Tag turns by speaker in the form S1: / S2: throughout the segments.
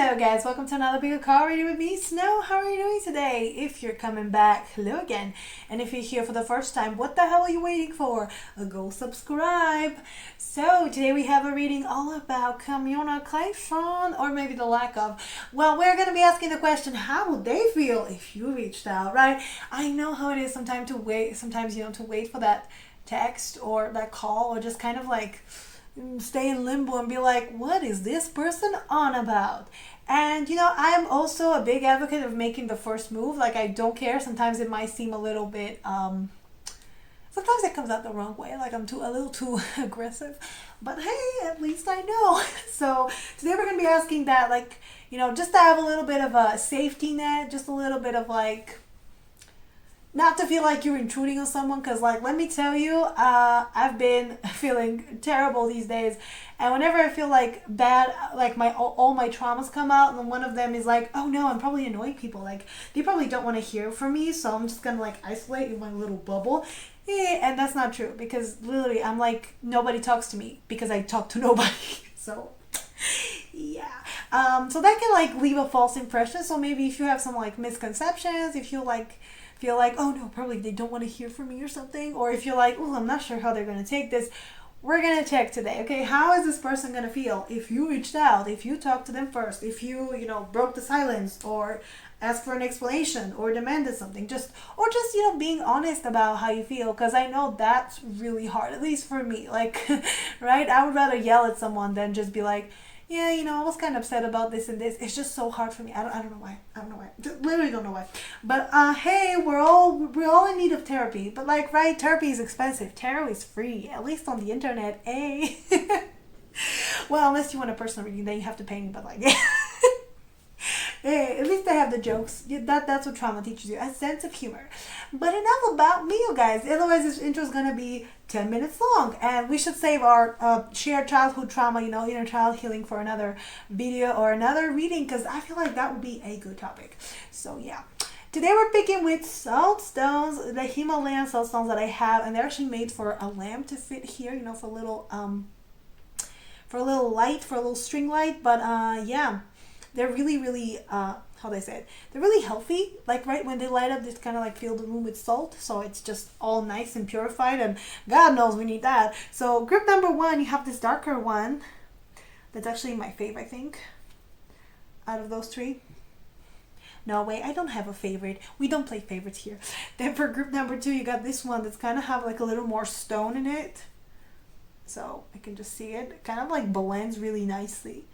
S1: Hello guys, welcome to another Bigger Call Reading with me, Snow. How are you doing today? If you're coming back, hello again. And if you're here for the first time, what the hell are you waiting for? Go subscribe. So today we have a reading all about communication, or maybe the lack of. Well, we're going to be asking the question, how would they feel if you reached out, right? I know how it is sometimes to wait for that text or that call, or just kind of like stay in limbo and be like, what is this person on about? And I am also a big advocate of making the first move. Like, I don't care. Sometimes it might seem a little bit sometimes it comes out the wrong way, like I'm a little too aggressive, but hey, at least I know. So today we're going to be asking that, like, just to have a little bit of a safety net, just a little bit of like, not to feel like you're intruding on someone, because, like, let me tell you, I've been feeling terrible these days, and whenever I feel like bad, like all my traumas come out, and one of them is like, oh no, I'm probably annoying people, like they probably don't want to hear from me, so I'm just gonna like isolate in my little bubble. And that's not true, because literally I'm like, nobody talks to me because I talk to nobody. So yeah, so that can like leave a false impression. So maybe if you have some like misconceptions, if you like feel like, oh no, probably they don't want to hear from me or something, or if you're like, oh, I'm not sure how they're going to take this, we're going to check today. Okay, how is this person going to feel if you reached out, if you talked to them first, if you broke the silence, or asked for an explanation, or demanded something, just being honest about how you feel, because I know that's really hard, at least for me, like right, I would rather yell at someone than just be like, yeah, I was kind of upset about this and this. It's just so hard for me. I don't know why. Just literally don't know why. But hey, we're all in need of therapy. But like, right, therapy is expensive. Tarot is free, at least on the internet. Hey. Well, unless you want a personal reading, then you have to pay me. But like, hey, at least I have the jokes. That's what trauma teaches you, a sense of humor. But enough about me, you guys. Otherwise, this intro is gonna be 10 minutes long, and we should save our shared childhood trauma, inner child healing, for another video or another reading, because I feel like that would be a good topic. So yeah, today we're picking with salt stones, the Himalayan salt stones that I have, and they're actually made for a lamp to fit here, for a little light, for a little string light. But yeah, they're really how do I say it? They're really healthy. Like, right when they light up, they kind of like fill the room with salt, so it's just all nice and purified, and God knows we need that. So group number one, you have this darker one. That's actually my fave, I think, out of those three. No, wait, I don't have a favorite. We don't play favorites here. Then for group number two, you got this one that's kind of have like a little more stone in it. So I can just see it. It kind of like blends really nicely.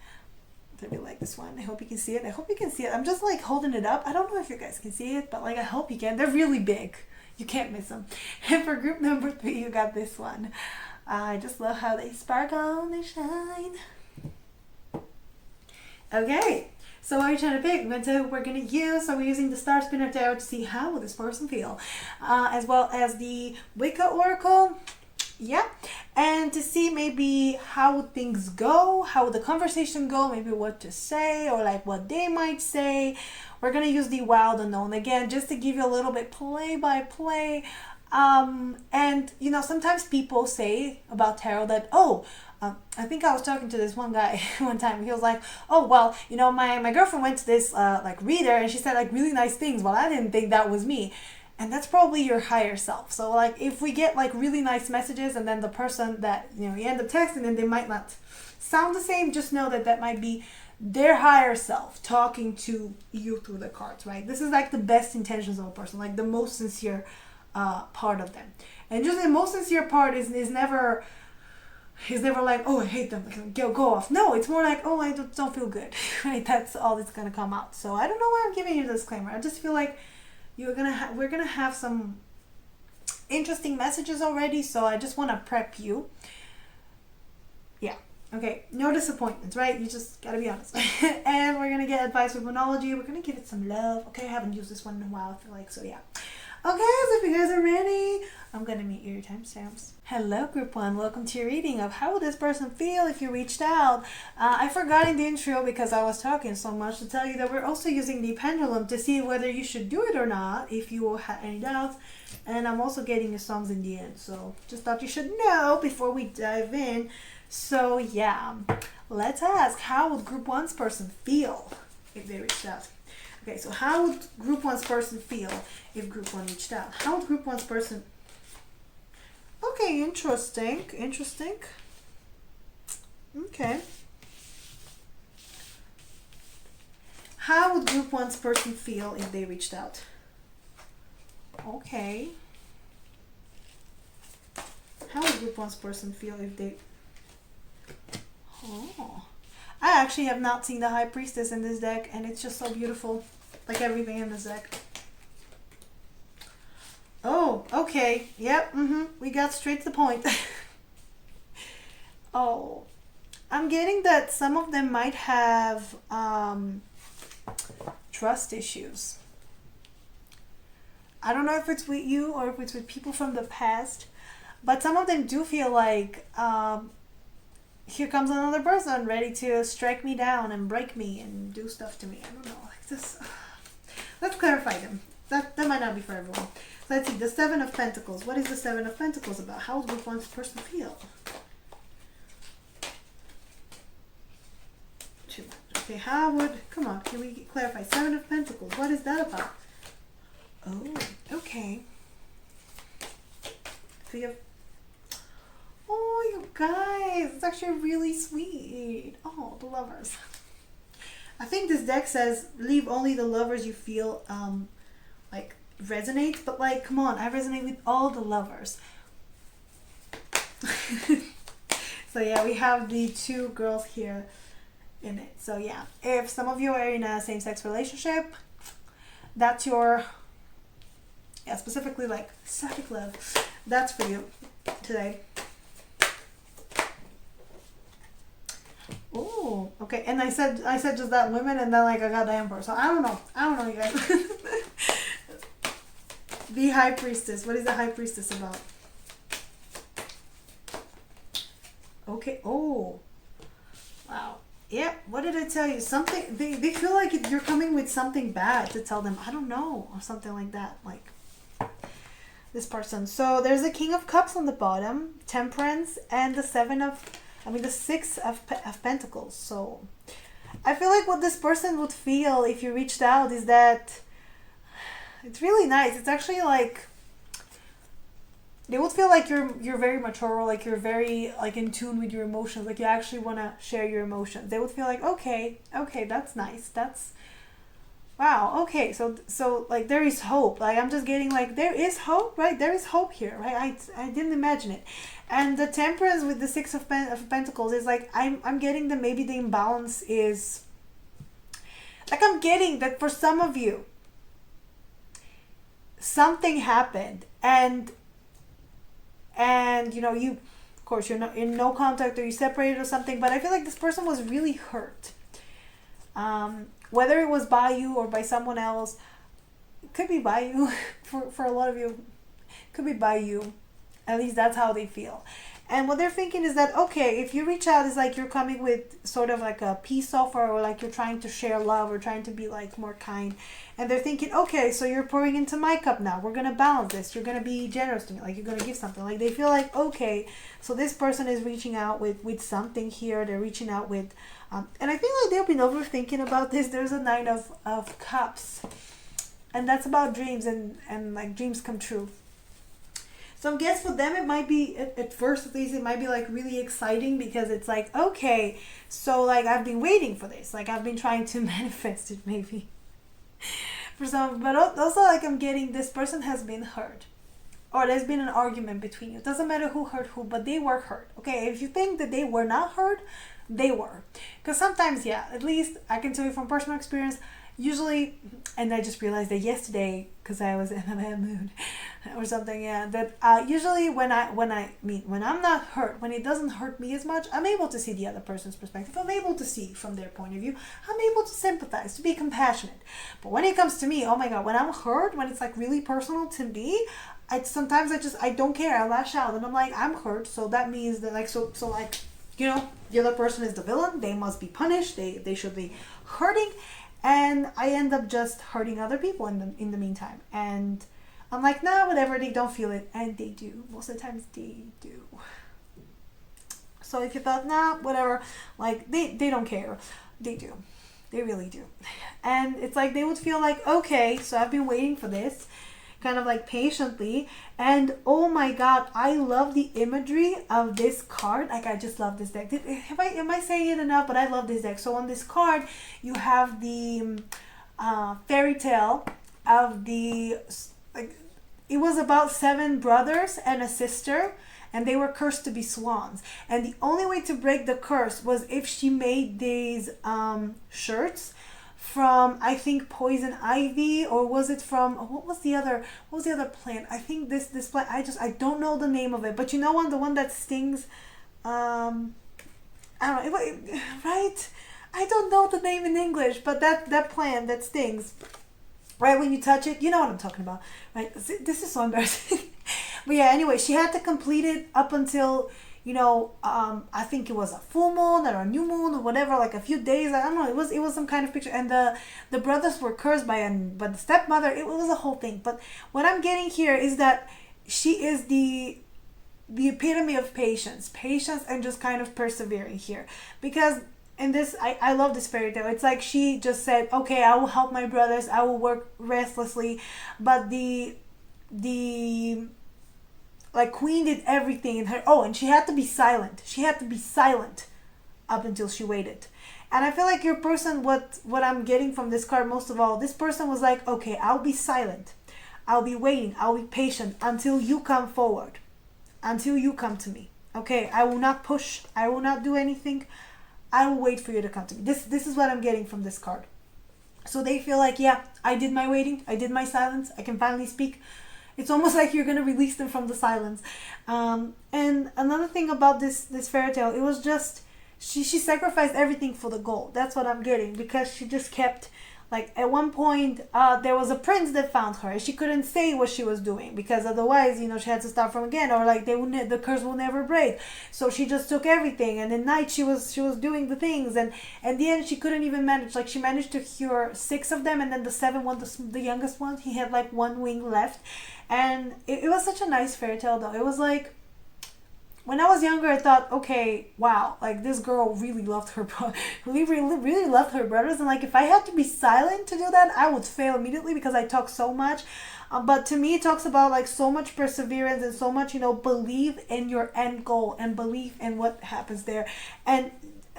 S1: I really like this one. I hope you can see it. I'm just like holding it up. I don't know if you guys can see it, but like, I hope you can. They're really big. You can't miss them. And for group number three, you got this one. I just love how they sparkle and they shine. Okay, so what are you trying to pick? I'm going to tell you what we're going to use. So we're using the Star Spinner Tarot to see how will this person feel, as well as the Wicca Oracle. Yeah, and to see maybe how would things go, how would the conversation go, maybe what to say, or like what they might say. We're going to use the Wild Unknown again, just to give you a little bit play by play. And sometimes people say about tarot that, I think I was talking to this one guy one time. He was like, oh, well, my girlfriend went to this like reader, and she said like really nice things. Well, I didn't think that was me. And that's probably your higher self. So like, if we get like really nice messages, and then the person that you end up texting, and they might not sound the same, just know that that might be their higher self talking to you through the cards, right? This is like the best intentions of a person, like the most sincere part of them. And just the most sincere part is never like, oh, I hate them, go off. No, it's more like, oh, I don't feel good. Right? That's all that's gonna come out. So I don't know why I'm giving you the disclaimer. I just feel like we're gonna have some interesting messages already, so I just want to prep you. Yeah, okay, no disappointments, right? You just gotta be honest. And we're gonna get advice with Monology. We're gonna give it some love. Okay, I haven't used this one in a while, I feel like, so yeah. Okay, so if you guys are ready, I'm gonna meet your timestamps. Hello, group one. Welcome to your reading of how would this person feel if you reached out. I forgot in the intro, because I was talking so much, to tell you that we're also using the pendulum to see whether you should do it or not, if you had any doubts. And I'm also getting your songs in the end, so just thought you should know before we dive in. So yeah, Let's ask, how would group one's person feel if they reached out? Okay, so how would group one's person feel if group one reached out? How would group one's person... Okay, interesting. Okay. How would group one's person feel if they reached out? Okay. How would group one's person feel if they... Oh. I actually have not seen the High Priestess in this deck, and it's just so beautiful. Like everything in this deck. Oh, okay. Yep, we got straight to the point. Oh. I'm getting that some of them might have trust issues. I don't know if it's with you or if it's with people from the past, but some of them do feel like here comes another person ready to strike me down and break me and do stuff to me. I don't know, like this. Let's clarify them. That might not be for everyone. Let's see, the Seven of Pentacles. What is the Seven of Pentacles about? How would one person feel? Two. Okay, how would... Come on, can we clarify? Seven of Pentacles. What is that about? Oh, okay. Three of... Oh, you guys, it's actually really sweet. Oh, the lovers. I think this deck says leave only the lovers you feel like resonate, but like, come on, I resonate with all the lovers. So yeah, we have the two girls here in it. So yeah, if some of you are in a same-sex relationship, that's your, yeah, specifically like sapphic love, that's for you today. Oh, okay. And I said just that women, and then like I got the Emperor. So I don't know, you guys. The High Priestess. What is the High Priestess about? Okay. Oh, wow. Yep. What did I tell you? Something. They feel like you're coming with something bad to tell them. I don't know, or something like that. Like this person. So there's a King of Cups on the bottom, Temperance, and the the Six of Pentacles. So I feel like what this person would feel if you reached out is that it's really nice. It's actually like they would feel like you're very mature, like you're very like in tune with your emotions, like you actually want to share your emotions. They would feel like, okay, that's nice. That's wow. Okay, so like there is hope. Like I'm just getting like there is hope, right? There is hope here, right? I didn't imagine it. And the Temperance with the Six of Pentacles is like I'm getting that maybe the imbalance is like I'm getting that for some of you something happened and you know, you of course you're not in no contact or you separated or something, but I feel like this person was really hurt. Whether it was by you or by someone else, it could be by you. for a lot of you, it could be by you. At least that's how they feel. And what they're thinking is that, okay, if you reach out, it's like you're coming with sort of like a peace offer, or like you're trying to share love or trying to be like more kind. And they're thinking, okay, so you're pouring into my cup now. We're going to balance this. You're going to be generous to me. Like you're going to give something. Like they feel like, okay, so this person is reaching out with something here. They're reaching out with, and I feel like they've been overthinking about this. There's a Nine of Cups. And that's about dreams and like dreams come true. So I guess for them it might be, at first at least, it might be like really exciting because it's like, okay, so like I've been waiting for this. Like I've been trying to manifest it maybe. For some, but also like I'm getting this person has been hurt. Or there's been an argument between you. It doesn't matter who hurt who, but they were hurt. Okay, if you think that they were not hurt, they were. Because sometimes, yeah, at least I can tell you from personal experience, usually, and I just realized that yesterday because I was in a bad mood or something, yeah, that usually when I'm not hurt, when it doesn't hurt me as much, I'm able to see the other person's perspective. I'm able to see from their point of view. I'm able to sympathize, to be compassionate. But when it comes to me, oh my God, when I'm hurt, when it's like really personal to me, sometimes I don't care. I lash out and I'm like, I'm hurt, so that means that like so like, you know, the other person is the villain. They must be punished. They should be hurting. And I end up just hurting other people in the meantime. And I'm like, nah, whatever, they don't feel it. And they do. Most of the times they do. So if you thought, nah, whatever, like they don't care, they do. They really do. And it's like they would feel like, okay, so I've been waiting for this, kind of like patiently. And oh my god, I love the imagery of this card. Like I just love this deck. Am I saying it enough? But I love this deck. So on this card, you have the fairy tale of the, like, it was about 7 brothers and a sister, and they were cursed to be swans. And the only way to break the curse was if she made these shirts from, I think, poison ivy, or was it from, what was the other plant? I think this plant, I don't know the name of it, but you know, the one that stings, I don't know, right? I don't know the name in English, but that plant that stings, right, when you touch it, you know what I'm talking about, right? This is so embarrassing. But yeah, anyway, she had to complete it up until, you know, I think it was a full moon or a new moon or whatever, like a few days. I don't know. It was some kind of picture, and the brothers were cursed by the stepmother. It was a whole thing. But what I'm getting here is that she is the epitome of patience, and just kind of persevering here, because in this, I love this fairy tale. It's like she just said, okay, I will help my brothers. I will work restlessly, but the like queen did everything in her. Oh, and she had to be silent. She had to be silent up until she waited. And I feel like your person, what I'm getting from this card most of all, this person was like, okay, I'll be silent. I'll be waiting. I'll be patient until you come forward. Until you come to me. Okay, I will not push. I will not do anything. I will wait for you to come to me. This is what I'm getting from this card. So they feel like, yeah, I did my waiting. I did my silence. I can finally speak. It's almost like you're going to release them from the silence. And another thing about this fairy tale, it was just, she sacrificed everything for the goal. That's what I'm getting, because she just kept, like, at one point, there was a prince that found her, and she couldn't say what she was doing, because otherwise, you know, she had to start from again, or like the curse will never break. So she just took everything, and at night she was doing the things, and at the end she couldn't even manage. Like, she managed to cure 6 of them, and then the 7th one, the youngest one, he had like 1 wing left. And it was such a nice fairy tale, though. It was like, when I was younger, I thought, okay, wow, like this girl really loved her, really loved her brothers, and like if I had to be silent to do that, I would fail immediately because I talk so much. But to me, it talks about like so much perseverance and so much, you know, believe in your end goal and believe in what happens there. And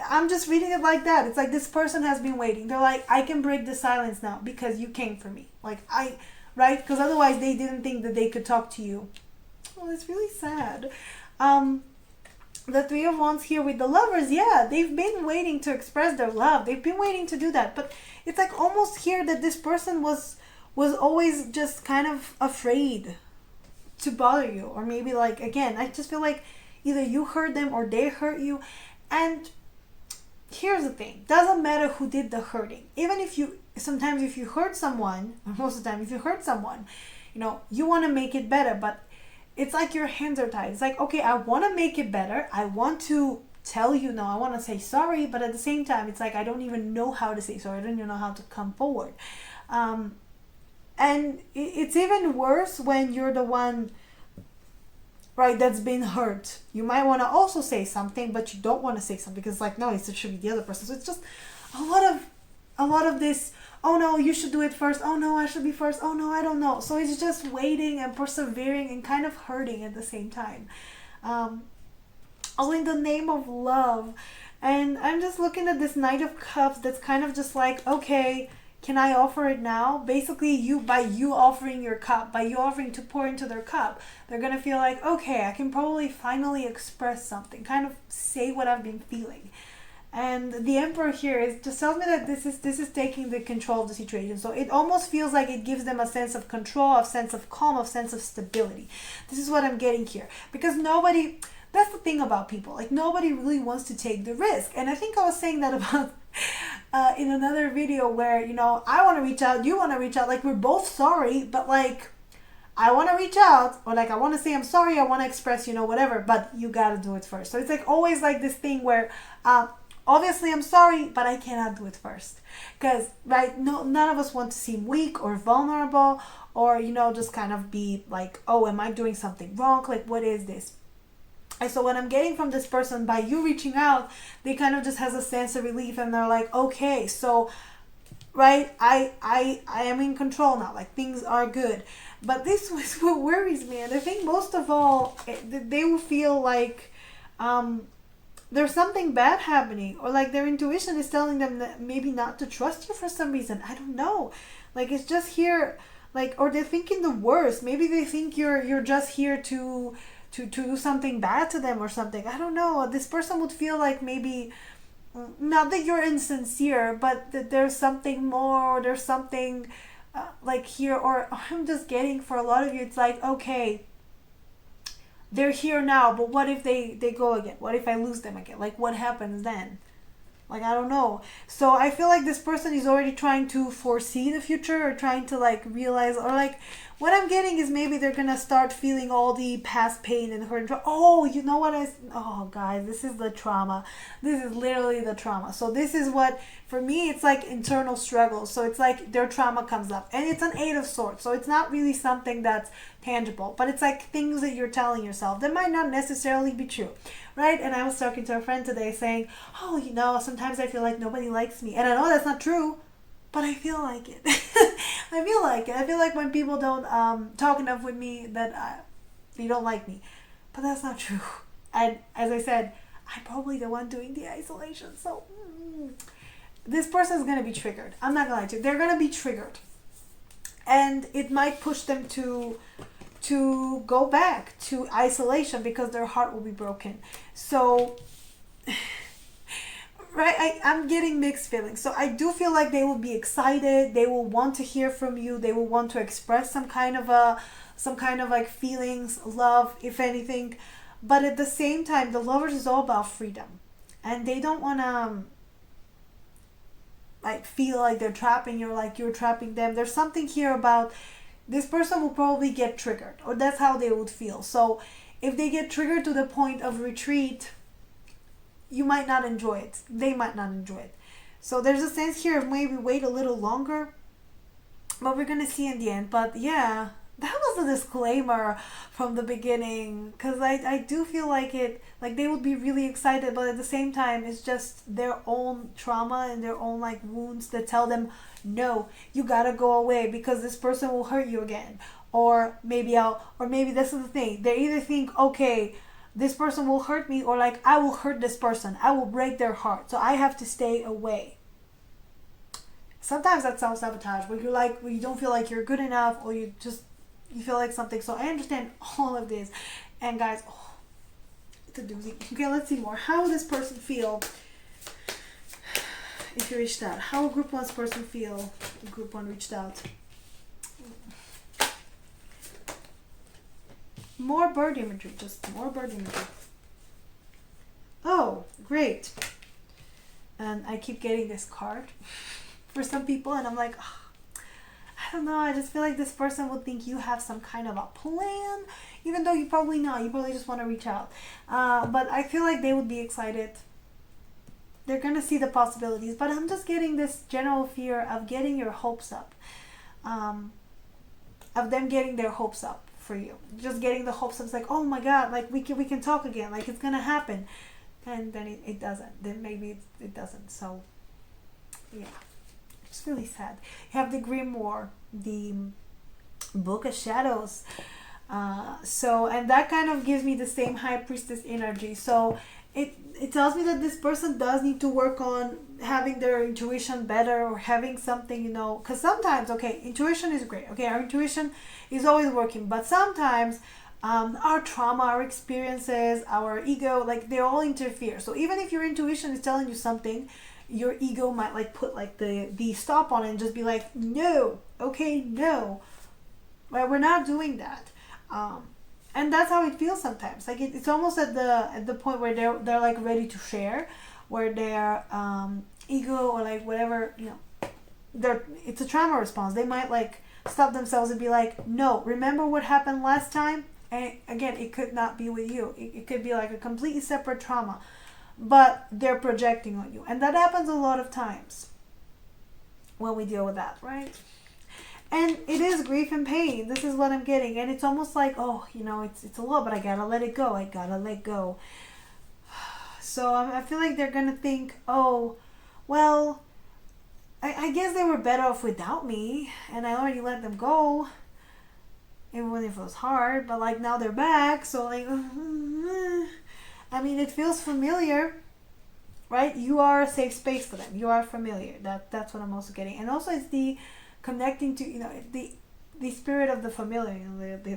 S1: I'm just reading it like that. It's like this person has been waiting. They're like, I can break the silence now because you came for me. Like right? Because otherwise they didn't think that they could talk to you. Oh, it's really sad. The 3 of Wands here with the Lovers, yeah, they've been waiting to express their love. They've been waiting to do that. But it's like almost here that this person was always just kind of afraid to bother you. Or maybe like, again, I just feel like either you hurt them or they hurt you. And here's the thing. Doesn't matter who did the hurting. Even if you, sometimes if you hurt someone, or most of the time if you hurt someone, you know, you want to make it better, but it's like your hands are tied. It's like, okay, I want to make it better. I want to tell you no. I want to say sorry, but at the same time, it's like I don't even know how to say sorry. I don't even know how to come forward. And it's even worse when you're the one, right, that's been hurt. You might want to also say something, but you don't want to say something because, like, no, it should be the other person. So it's just a lot of this. Oh no, you should do it first. Oh no, I should be first. Oh no, I don't know. So it's just waiting and persevering and kind of hurting at the same time. All in the name of love. And I'm just looking at this Knight of Cups that's kind of just like, okay, can I offer it now? Basically, by you offering your cup, by you offering to pour into their cup, they're going to feel like, okay, I can probably finally express something, kind of say what I've been feeling. And the Emperor here just tells me that this is taking the control of the situation. So it almost feels like it gives them a sense of control, a sense of calm, a sense of stability. This is what I'm getting here. Because that's the thing about people. Like, nobody really wants to take the risk. And I think I was saying that about in another video where, you know, I want to reach out, you want to reach out. Like, we're both sorry, but like, I want to reach out, or like I want to say I'm sorry, I want to express, you know, whatever, but you got to do it first. So it's like always like this thing where obviously I'm sorry, but I cannot do it first. Because, right, none of us want to seem weak or vulnerable, or, you know, just kind of be like, oh, am I doing something wrong? Like, what is this? And so what I'm getting from this person, by you reaching out, they kind of just has a sense of relief, and they're like, okay, so right, I am in control now, like things are good. But this was what worries me, and I think most of all, they will feel like there's something bad happening, or like their intuition is telling them that maybe not to trust you for some reason. I don't know, like it's just here, like, or they're thinking the worst. Maybe they think you're just here to do something bad to them or something. I don't know. This person would feel like maybe, not that you're insincere, but that there's something more, or there's something like here, or I'm just getting, for a lot of you, it's like, okay, they're here now, but what if they go again? What if I lose them again? Like, what happens then? Like, I don't know. So I feel like this person is already trying to foresee the future, or trying to like realize, or like what I'm getting is maybe they're gonna start feeling all the past pain and hurt. Oh, you know what oh guys, this is the trauma. This is literally the trauma. So this is what, for me, it's like internal struggle. So it's like their trauma comes up, and it's an 8 of Swords. So it's not really something that's tangible, but it's like things that you're telling yourself that might not necessarily be true, right? And I was talking to a friend today saying, oh, you know, sometimes I feel like nobody likes me, and I know that's not true, but I feel like it. I feel like it. I feel like when people don't talk enough with me, that they don't like me, but that's not true. And as I said, I'm probably the one doing the isolation. So this person is gonna be triggered. I'm not gonna lie to you. They're gonna be triggered, and it might push them to go back to isolation, because their heart will be broken. So right, I'm getting mixed feelings. So I do feel like they will be excited, they will want to hear from you, they will want to express some kind of like feelings, love, if anything. But at the same time, the Lovers is all about freedom, and they don't want to like feel like they're trapping you, or like you're trapping them. There's something here about this person will probably get triggered, or that's how they would feel. So if they get triggered to the point of retreat, you might not enjoy it. They might not enjoy it. So there's a sense here of maybe wait a little longer, but we're gonna see in the end. But yeah, that was a disclaimer from the beginning, because I do feel like it, like they would be really excited, but at the same time, it's just their own trauma and their own like wounds that tell them, no, you gotta go away, because this person will hurt you again. Or maybe this is the thing. They either think, okay, this person will hurt me, or like I will hurt this person, I will break their heart, so I have to stay away. Sometimes that's self-sabotage, where you're like, where you don't feel like you're good enough, or you feel like something. So I understand all of this, and guys, it's a doozy. Okay, let's see more. How will this person feel if you reached out? How will group 1's person feel if group 1 reached out? More bird imagery, just more bird imagery. Oh, great. And I keep getting this card for some people, and I'm like, oh, I don't know, I just feel like this person would think you have some kind of a plan, even though you probably not. You probably just want to reach out. But I feel like they would be excited. They're going to see the possibilities, but I'm just getting this general fear of getting your hopes up. Of them getting their hopes up for you. Just getting the hopes up. It's like, oh my God, like we can talk again, like it's going to happen. And then it doesn't. Then maybe it doesn't. So, yeah. It's really sad. You have the Grimoire, the Book of Shadows. And that kind of gives me the same High Priestess energy. So it tells me that this person does need to work on having their intuition better, or having something, because sometimes, okay, intuition is great. Okay, our intuition is always working, but sometimes our trauma, our experiences, our ego, like they all interfere. So even if your intuition is telling you something, your ego might like put like the stop on it and just be like, no, okay, no, right? We're not doing that. And that's how it feels sometimes. Like it's almost at the point where they're like ready to share, where their ego or like whatever, it's a trauma response. They might like stop themselves and be like, no, remember what happened last time? And again, it could not be with you. It could be like a completely separate trauma, but they're projecting on you. And that happens a lot of times when we deal with that, right? And it is grief and pain. This is what I'm getting. And it's almost like, oh, it's a lot, but I gotta let it go. I gotta let go. So I feel like they're gonna think, oh, well, I guess they were better off without me, and I already let them go, even when it was hard. But like now they're back, so like, I mean, it feels familiar, right? You are a safe space for them. You are familiar. That's what I'm also getting, and also it's the connecting to the spirit of the familiar,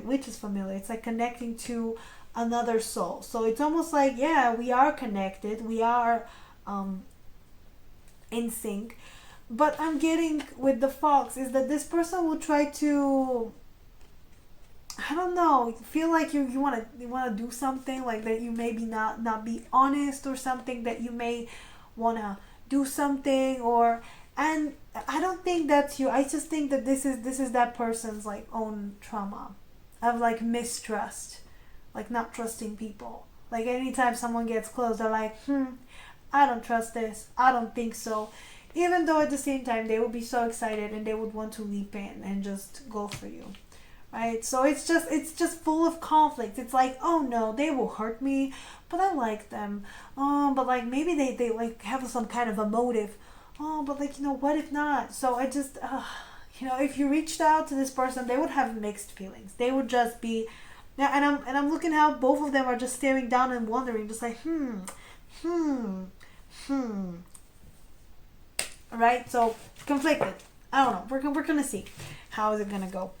S1: which is familiar. It's like connecting to another soul. So it's almost like, yeah, we are connected. We are in sync. But I'm getting with the fox is that this person will try to, I don't know, feel like you want to do something, like that you maybe not be honest or something, that you may want to do something, or, and I don't think that's you. I just think that this is that person's like own trauma of like mistrust, like not trusting people. Like anytime someone gets close, they're like, I don't trust this. I don't think so. Even though at the same time they would be so excited and they would want to leap in and just go for you, right? So it's just full of conflict. It's like, oh no, they will hurt me, but I like them. Oh, but like maybe they like have some kind of a motive. Oh, but like, what if not? So I just, if you reached out to this person, they would have mixed feelings. They would just be, now, and I'm looking how both of them are just staring down and wondering, just like, right? So conflicted. I don't know. We're gonna see how is it gonna go.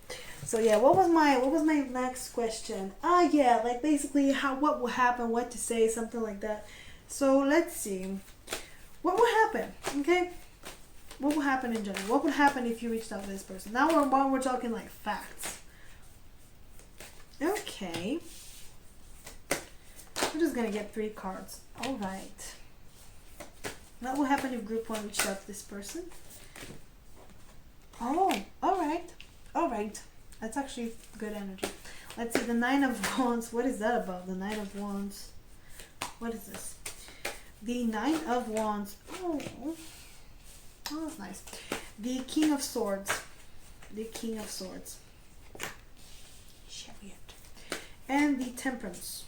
S1: So yeah, what was my next question? Yeah, like basically what will happen, what to say, something like that. So let's see. What will happen? Okay. What will happen in general? What would happen if you reached out to this person? Now we're talking like facts. Okay. I'm just gonna get 3 cards. All right. What will happen if group 1 reached out to this person? Oh, all right. All right. That's actually good energy. Let's see, the 9 of Wands. What is that about? The 9 of Wands. What is this? The 9 of Wands. Oh, that's nice. The King of Swords. The King of Swords. Chariot. And the Temperance.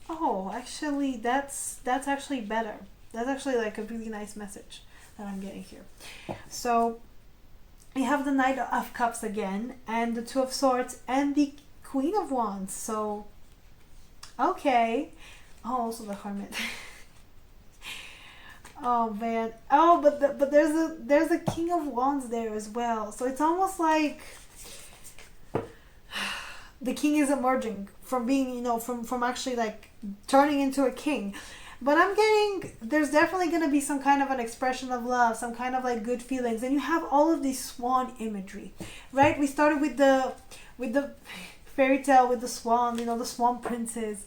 S1: Oh, actually, that's actually better. That's actually like a really nice message that I'm getting here. So we have the Knight of Cups again, and the 2 of Swords, and the Queen of Wands. So, okay. Oh, also the Hermit. Oh man. Oh, but there's a King of Wands there as well. So it's almost like the king is emerging from being, from actually like turning into a king. But I'm getting, there's definitely going to be some kind of an expression of love, some kind of like good feelings. And you have all of this swan imagery, right? We started with the fairy tale with the swan, the swan princess.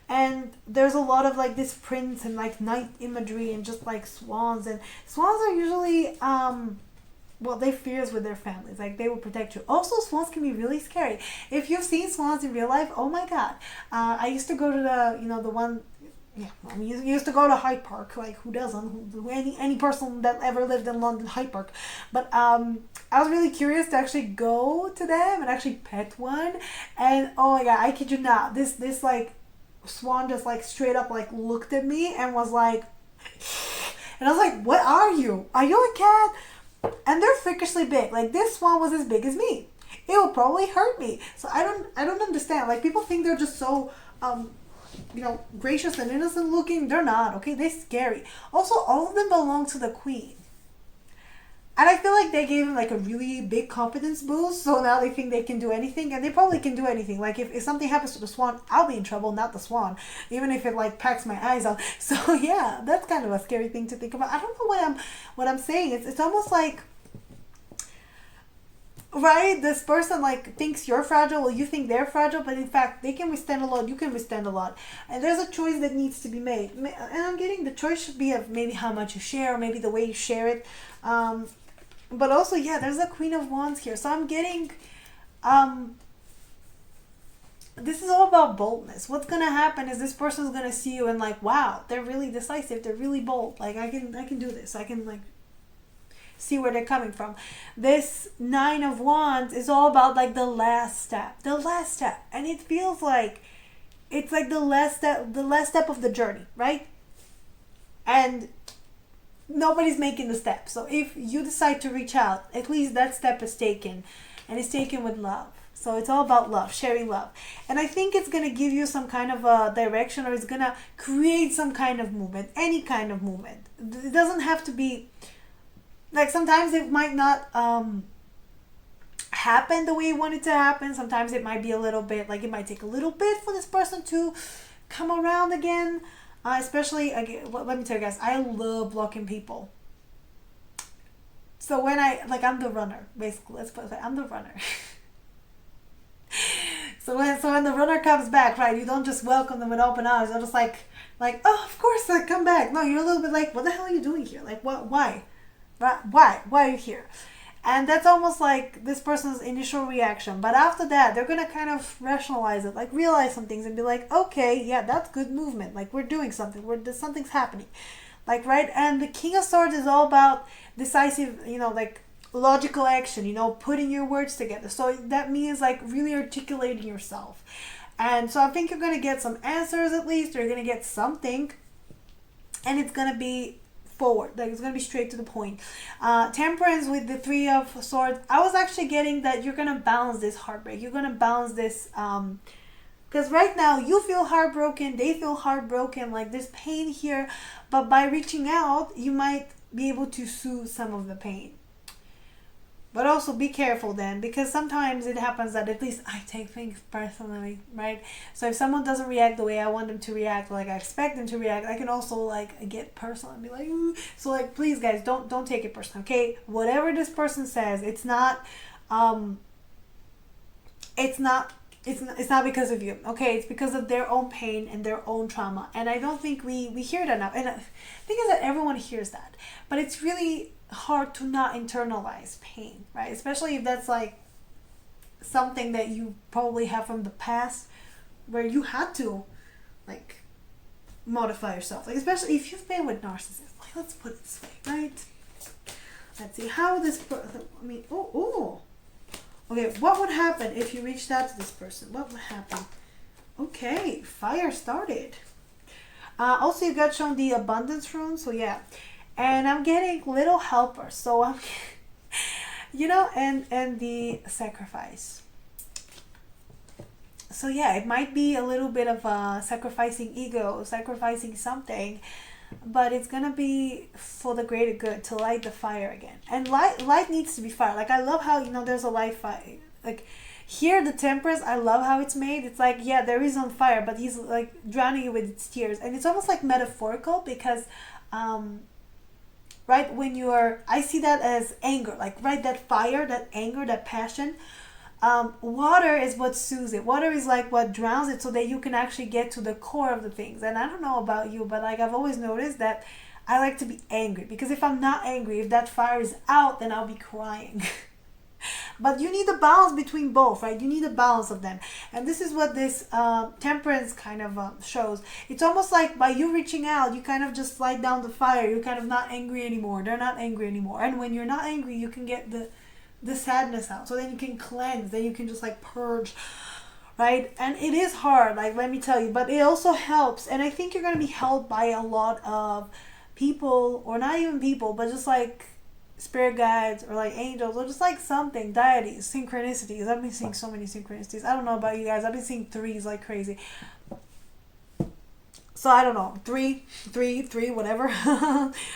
S1: And there's a lot of like this prince and like knight imagery and just like swans. And swans are usually, they fierce with their families. Like they will protect you. Also, swans can be really scary. If you've seen swans in real life, oh my god. I used to go to the one. Yeah, you used to go to Hyde Park. Like who doesn't? Any person that ever lived in London, Hyde Park. But I was really curious to actually go to them and actually pet one. And oh my god, I kid you not, this like swan just like straight up like looked at me and was like, and I was like, what are you? Are you a cat? And they're freakishly big. Like this swan was as big as me. It will probably hurt me. So I don't understand. Like people think they're just so gracious and innocent looking. They're not, okay? They're scary. Also, all of them belong to the queen. And I feel like they gave him like a really big confidence boost. So now they think they can do anything. And they probably can do anything. Like if something happens to the swan, I'll be in trouble, not the swan. Even if it like packs my eyes out. So yeah, that's kind of a scary thing to think about. I don't know what I'm saying. It's almost like, right, this person like thinks you're fragile or you think they're fragile, but in fact they can withstand a lot, you can withstand a lot, and there's a choice that needs to be made. And I'm getting the choice should be of maybe how much you share or maybe the way you share it, but also there's a Queen of Wands here. So I'm getting this is all about boldness. What's gonna happen is this person's gonna see you and like, wow, they're really decisive, they're really bold. Like I can do this. I can like see where they're coming from. This Nine of Wands is all about like the last step. The last step. And it feels like it's like the last step of the journey, right? And nobody's making the step. So if you decide to reach out, at least that step is taken, and it's taken with love. So it's all about love, sharing love. And I think it's going to give you some kind of a direction, or it's going to create some kind of movement, any kind of movement. It doesn't have to be like, sometimes it might not happen the way you want it to happen. Sometimes it might be a little bit, like it might take a little bit for this person to come around again. Especially, again, let me tell you guys, I love blocking people. So when I'm the runner, basically. Let's put it like, I'm the runner. So when the runner comes back, right, you don't just welcome them with open arms. You're just like, oh, of course, I come back. No, you're a little bit like, what the hell are you doing here? Like, what? Why? Why are you here? And that's almost like this person's initial reaction. But after that, they're going to kind of rationalize it, like realize some things and be like, okay, yeah, that's good movement. Like we're doing something. Something's happening. Like, right? And the King of Swords is all about decisive, like logical action, putting your words together. So that means like really articulating yourself. And so I think you're going to get some answers at least, or you're going to get something. And it's going to be forward, like it's gonna be straight to the point. Temperance with the Three of Swords, I was actually getting that you're gonna balance this heartbreak, you're gonna balance this because right now you feel heartbroken, they feel heartbroken, like there's pain here, but by reaching out you might be able to soothe some of the pain. But also be careful then, because sometimes it happens that at least I take things personally, right? So if someone doesn't react the way I want them to react, like I expect them to react, I can also like get personal and be like, ooh. So like, please guys, don't take it personal, okay? Whatever this person says, it's not because of you, okay? It's because of their own pain and their own trauma. And I don't think we hear that enough. And the thing is that everyone hears that, but it's really hard to not internalize pain, right? Especially if that's like something that you probably have from the past where you had to like modify yourself, like especially if you've been with narcissists. Like, let's put it this way, right? Let's see how this okay, what would happen if you reached out to this person? What would happen? Okay, fire started. Also you got shown the abundance rune, so yeah. And I'm getting little helpers, so I'm, and the sacrifice. So yeah, it might be a little bit of sacrificing ego, sacrificing something, but it's gonna be for the greater good, to light the fire again. And light needs to be fire. Like I love how there's a light fire. Like here, the Temperance, I love how it's made. It's like, yeah, there is on fire, but he's like drowning it with his tears, and it's almost like metaphorical because. Right, I see that as anger, like, right, that fire, that anger, that passion. Water is what soothes it. Water is like what drowns it, so that you can actually get to the core of the things. And I don't know about you, but like I've always noticed that I like to be angry, because if I'm not angry, if that fire is out, then I'll be crying. But you need a balance between both, right? You need a balance of them. And this is what this Temperance kind of shows. It's almost like by you reaching out, you kind of just light down the fire. You're kind of not angry anymore. They're not angry anymore. And when you're not angry, you can get the sadness out. So then you can cleanse. Then you can just like purge, right? And it is hard, like, let me tell you. But it also helps. And I think you're going to be helped by a lot of people, or not even people, but just like spirit guides, or like angels, or just like something, deities, synchronicities. I've been seeing so many synchronicities. I don't know about you guys. I've been seeing threes like crazy. So I don't know, three, whatever.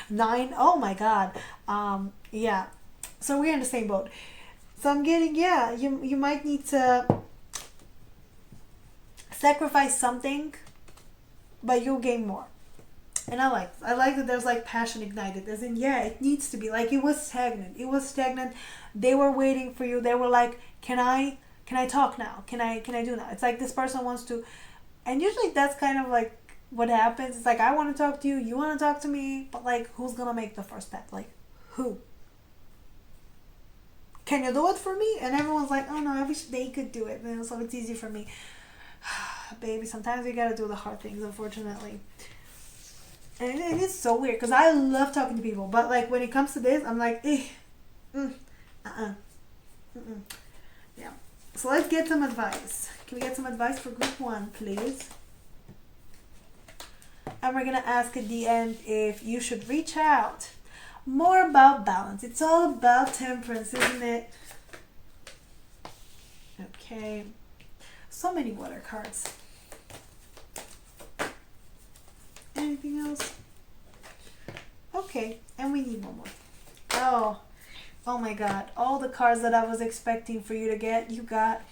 S1: 9. Oh my God. Yeah. So we're in the same boat. So I'm getting, yeah, you might need to sacrifice something, but you'll gain more. And I like that there's like passion ignited, as in, yeah, it needs to be. Like, it was stagnant. They were waiting for you. They were like, can I talk now? Can I do now? It's like this person wants to, and usually that's kind of like what happens. It's like, I want to talk to you, you want to talk to me, but like, who's gonna make the first step? Like, who? Can you do it for me? And everyone's like, oh no, I wish they could do it, so it's easy for me. Baby, sometimes we gotta do the hard things, unfortunately. And it is so weird because I love talking to people, but like when it comes to this, I'm like, mm-mm. Yeah. So let's get some advice. Can we get some advice for group 1, please? And we're gonna ask at the end if you should reach out. More about balance. It's all about temperance, isn't it? Okay. So many water cards. Anything else? Okay, and we need one more. Oh my God. All the cards that I was expecting for you to get, you got.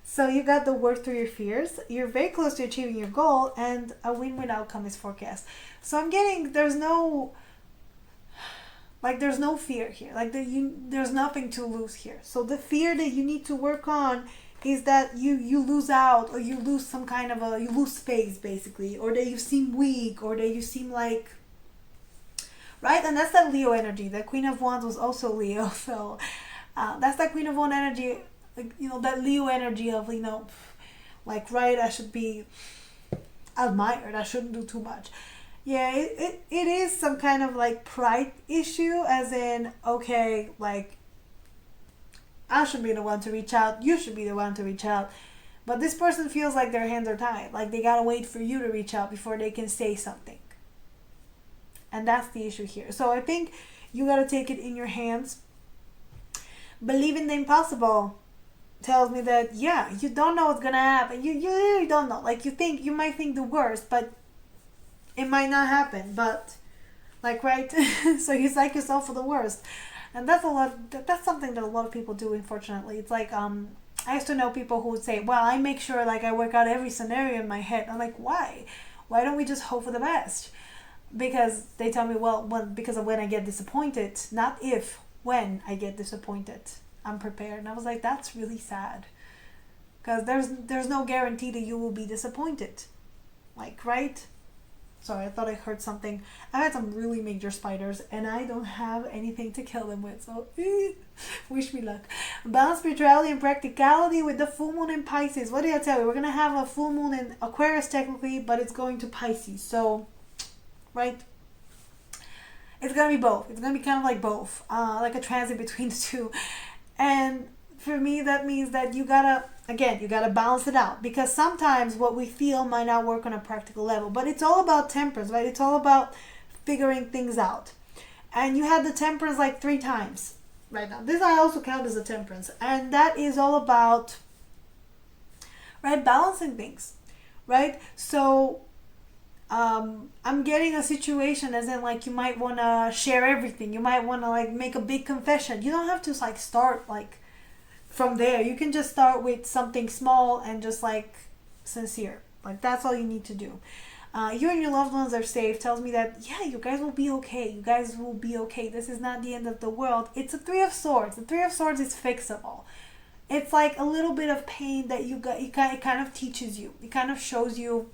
S1: So you got the work through your fears. You're very close to achieving your goal, and a win-win outcome is forecast. So I'm getting there's no fear here. Like there's nothing to lose here. So the fear that you need to work on is that you lose out, or you lose some kind of you lose space basically, or that you seem weak, or that you seem like, right? And that's that Leo energy. The Queen of Wands was also Leo, so that's that Queen of Wands energy. Like, that Leo energy of, like, right, I should be admired, I shouldn't do too much. Yeah, it is some kind of like pride issue, as in, okay, like, I should be the one to reach out, you should be the one to reach out, but this person feels like their hands are tied, like they gotta wait for you to reach out before they can say something. And that's the issue here. So I think you gotta take it in your hands. Believe in the impossible tells me that, yeah, you don't know what's gonna happen. You really don't know. Like, you might think the worst, but it might not happen. But, like, right? So you psych yourself for the worst. And that's something that a lot of people do, unfortunately. It's like, I used to know people who would say, well, I make sure, like, I work out every scenario in my head. I'm like, why? Why don't we just hope for the best? Because they tell me, well, because of when I get disappointed, not if, when I get disappointed, I'm prepared. And I was like, that's really sad, because there's no guarantee that you will be disappointed, like, right? Sorry, I thought I heard something. I had some really major spiders, and I don't have anything to kill them with, so wish me luck. Balance spirituality and practicality with the full moon in Pisces. What did I tell you? We're gonna have a full moon in Aquarius technically, but it's going to Pisces, so, right? It's gonna be both. It's gonna be kind of like both, like a transit between the two. And for me, that means that you gotta balance it out, because sometimes what we feel might not work on a practical level, but it's all about temperance, right? It's all about figuring things out. And you had the temperance like 3 times right now. This I also count as a temperance, and that is all about, right, balancing things, right? So I'm getting a situation as in, like, you might want to share everything. You might want to, like, make a big confession. You don't have to, like, start, like, from there. You can just start with something small and just, like, sincere. Like, that's all you need to do. You and your loved ones are safe. Tells me that, yeah, you guys will be okay. You guys will be okay. This is not the end of the world. It's a 3 of Swords. The 3 of Swords is fixable. It's like a little bit of pain that it kind of teaches you. It kind of shows you,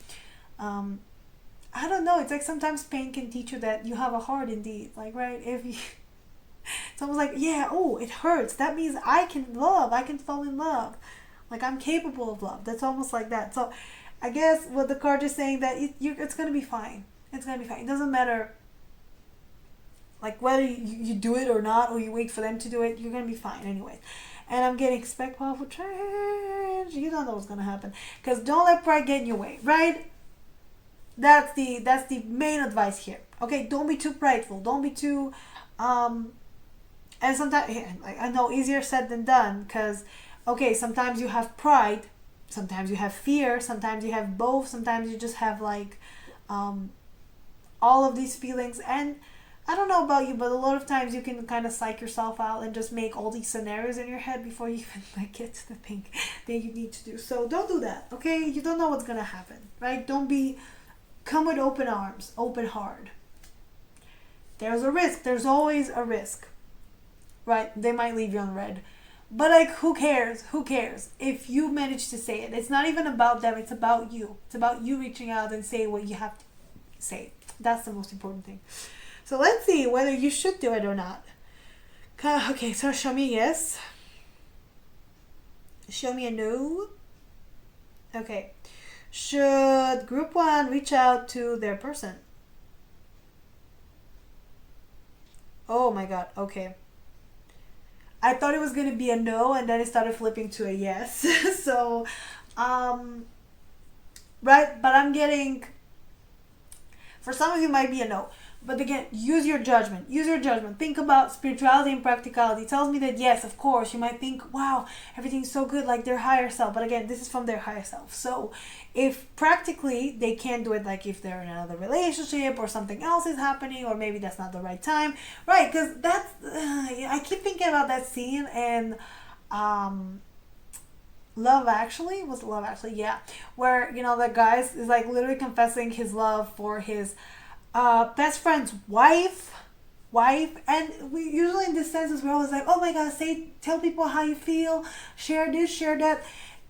S1: I don't know, it's like sometimes pain can teach you that you have a heart indeed. Like, right, if you, it's almost like, yeah, oh, it hurts. That means I can love. I can fall in love. Like, I'm capable of love. That's almost like that. So I guess what the card is saying, that it's going to be fine. It's going to be fine. It doesn't matter, like, whether you do it or not, or you wait for them to do it, you're going to be fine anyway. And I'm getting expect powerful change. You don't know what's going to happen. Because don't let pride get in your way, right? That's the main advice here. Okay, don't be too prideful. Don't be too, and sometimes, I know, easier said than done, because, okay, sometimes you have pride, sometimes you have fear, sometimes you have both, sometimes you just have, like, all of these feelings. And I don't know about you, but a lot of times you can kind of psych yourself out and just make all these scenarios in your head before you even, like, get to the thing that you need to do. So don't do that, okay? You don't know what's gonna happen, right? Come with open arms, open heart. There's a risk. There's always a risk, right? They might leave you on red, but, like, who cares? Who cares if you manage to say it? It's not even about them. It's about you. It's about you reaching out and saying what you have to say. That's the most important thing. So let's see whether you should do it or not. Okay, so show me yes. Show me a no. Okay. Should group 1 reach out to their person? Oh my god, okay. I thought it was gonna be a no, and then it started flipping to a yes. So, right, but I'm getting, for some of you might be a no. But again, use your judgment. Use your judgment. Think about spirituality and practicality. It tells me that yes, of course, you might think, wow, everything's so good, like their higher self. But again, this is from their higher self. So if practically they can't do it, like if they're in another relationship or something else is happening, or maybe that's not the right time, right? Because that's, I keep thinking about that scene and Love Actually, was it Love Actually? Yeah, where the guy is like literally confessing his love for his best friend's wife, and we usually in this senses we're always like, oh my god, tell people how you feel, share this, share that.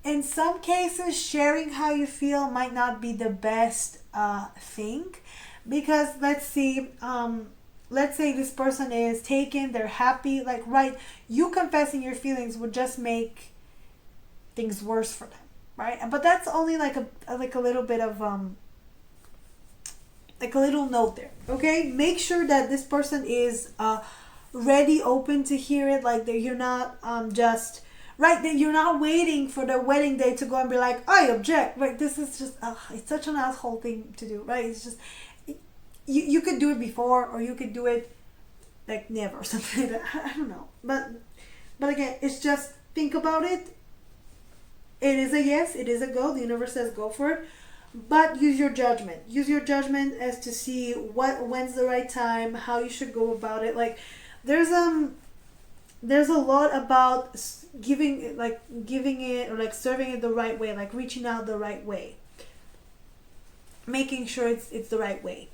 S1: In some cases, sharing how you feel might not be the best thing, because let's say this person is taken, they're happy, like, right, you confessing your feelings would just make things worse for them, right? But that's only like a little bit of like a little note there. Okay, make sure that this person is ready, open to hear it, like that you're not just right, that you're not waiting for the wedding day to go and be like, I object. Right, this is just it's such an asshole thing to do, right? It's just you could do it before, or you could do it like never or something like that. I don't know, but again, it's just think about it. It is a yes, it is a go. The universe says go for it. But use your judgment. Use your judgment as to see when's the right time, how you should go about it. Like there's a lot about giving it, or like serving it the right way, like reaching out the right way. Making sure it's the right way.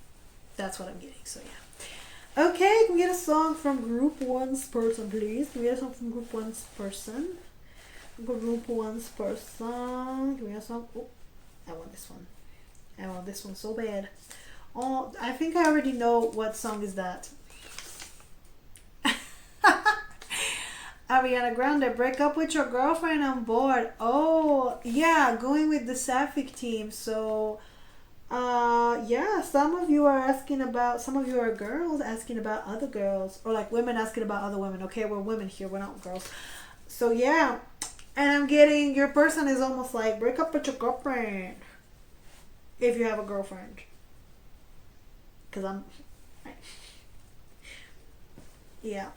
S1: That's what I'm getting. So yeah. Okay, can we get a song from group 1's person, please? Can we get a song from group 1's person? Group 1's person. Can we get a song? Oh, I want this one. I want this one so bad. Oh, I think I already know what song is that. Ariana Grande, break up with your girlfriend on board. Oh, yeah, going with the Sapphic team. So, yeah, some of you are girls asking about other girls, or like women asking about other women. Okay, we're women here, we're not girls. So, yeah, and I'm getting, your person is almost like, break up with your girlfriend. If you have a girlfriend. Because yeah.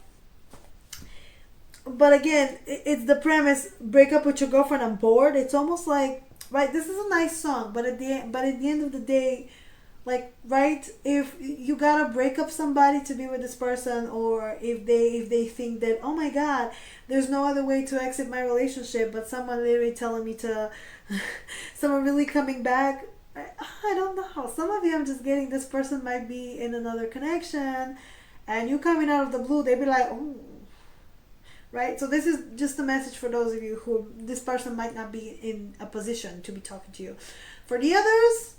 S1: But again, it's the premise, break up with your girlfriend on board. It's almost like, right, this is a nice song, but at the end of the day, like, right, if you gotta break up somebody to be with this person, or if they think that, oh my god, there's no other way to exit my relationship, but someone literally telling me to someone really coming back, I don't know. Some of you, I'm just getting, this person might be in another connection, and you coming out of the blue, they'd be like, oh, right? So this is just a message for those of you who this person might not be in a position to be talking to you. For the others,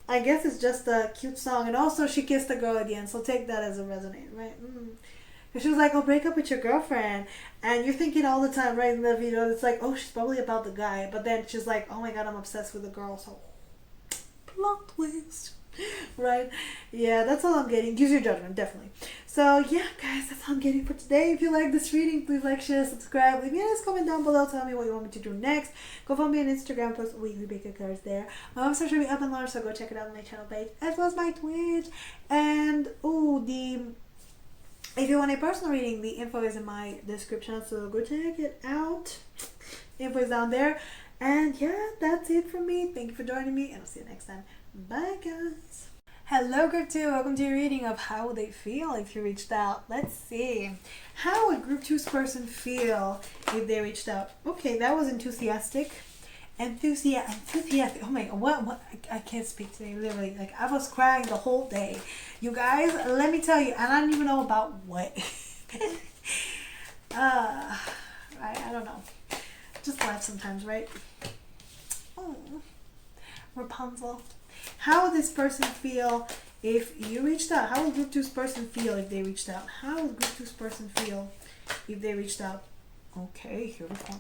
S1: I guess it's just a cute song. And also, she kissed the girl at the end, so take that as a resonate, right? And she was like, oh, break up with your girlfriend. And you're thinking all the time, right, in the video, it's like, oh, she's probably about the guy. But then she's like, oh my god, I'm obsessed with the girl, so plot twist. Right? Yeah, that's all I'm getting. Use your judgment, definitely. So yeah, guys, that's all I'm getting for today. If you like this reading, please like, share, subscribe. Leave me a nice comment down below. Tell me what you want me to do next. Go follow me on Instagram, post weekly baker cards there. My website should be up and large, so go check it out on my channel page, as well as my Twitch. And if you want a personal reading, the info is in my description, so go check it out. Info is down there. And yeah, that's it from me. Thank you for joining me, and I'll see you next time. Bye, guys. Hello, Group 2. Welcome to your reading of how would they feel if you reached out. Let's see. How would Group 2's person feel if they reached out? Okay, that was enthusiastic. Enthusiastic. Oh my god, what? I can't speak today, literally. Like, I was crying the whole day. You guys, let me tell you, and I don't even know about what. I don't know. Just life sometimes, right? Oh, Rapunzel. How would this person feel if you reached out? How would Group 2's person feel if they reached out? How would Group 2's person feel if they reached out? Okay, here we go.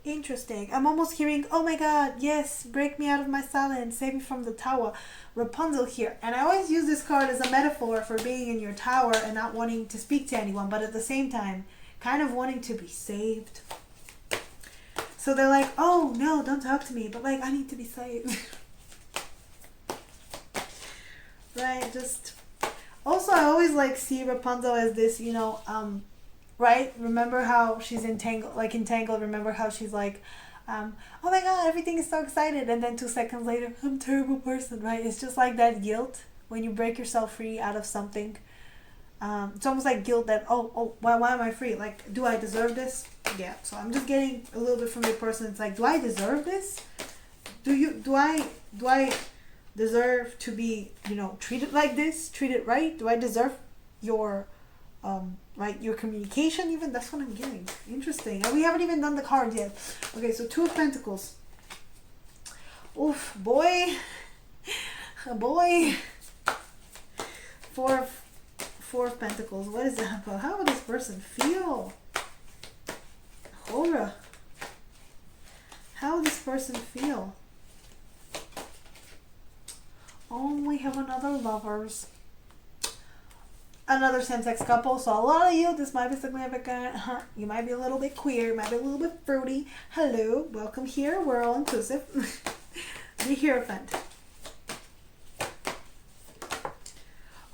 S1: Interesting. I'm almost hearing, oh my god, yes, break me out of my silence, save me from the tower. Rapunzel here. And I always use this card as a metaphor for being in your tower and not wanting to speak to anyone, but at the same time, kind of wanting to be saved. So they're like, oh no, don't talk to me, but like, I need to be saved. Right? Just. Also, I always like see Rapunzel as this, right? Remember how she's entangled, remember how she's like, oh my god, everything is so excited, and then 2 seconds later, I'm a terrible person, right? It's just like that guilt when you break yourself free out of something. It's almost like guilt that, why am I free? Like, do I deserve this? Yeah, so I'm just getting a little bit from your person. It's like, do I deserve this? Do I deserve to be, treated like this, treated right? Do I deserve your right, your communication even? That's what I'm getting. Interesting. And we haven't even done the cards yet. Okay, so 2 of Pentacles. Oof, boy. Boy. Four of Pentacles. What is that about? How would this person feel? Horror. How would this person feel? Oh, we have another Lovers. Another same-sex couple. So a lot of you, this might be significant. You might be a little bit queer. You might be a little bit fruity. Hello. Welcome here. We're all inclusive. The Hierophant.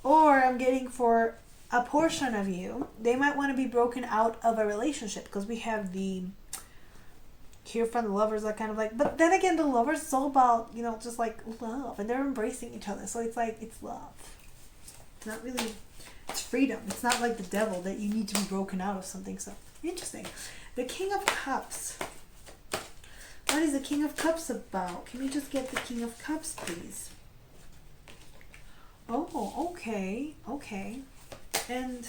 S1: Or I'm getting for a portion of you, they might want to be broken out of a relationship because we have the Hierophant, the Lovers are kind of like, but then again, the Lovers is all about, just like love, and they're embracing each other. So it's like, it's love. It's not really, it's freedom. It's not like the devil that you need to be broken out of something. So interesting. The King of Cups. What is the King of Cups about? Can we just get the King of Cups, please? Oh, okay. And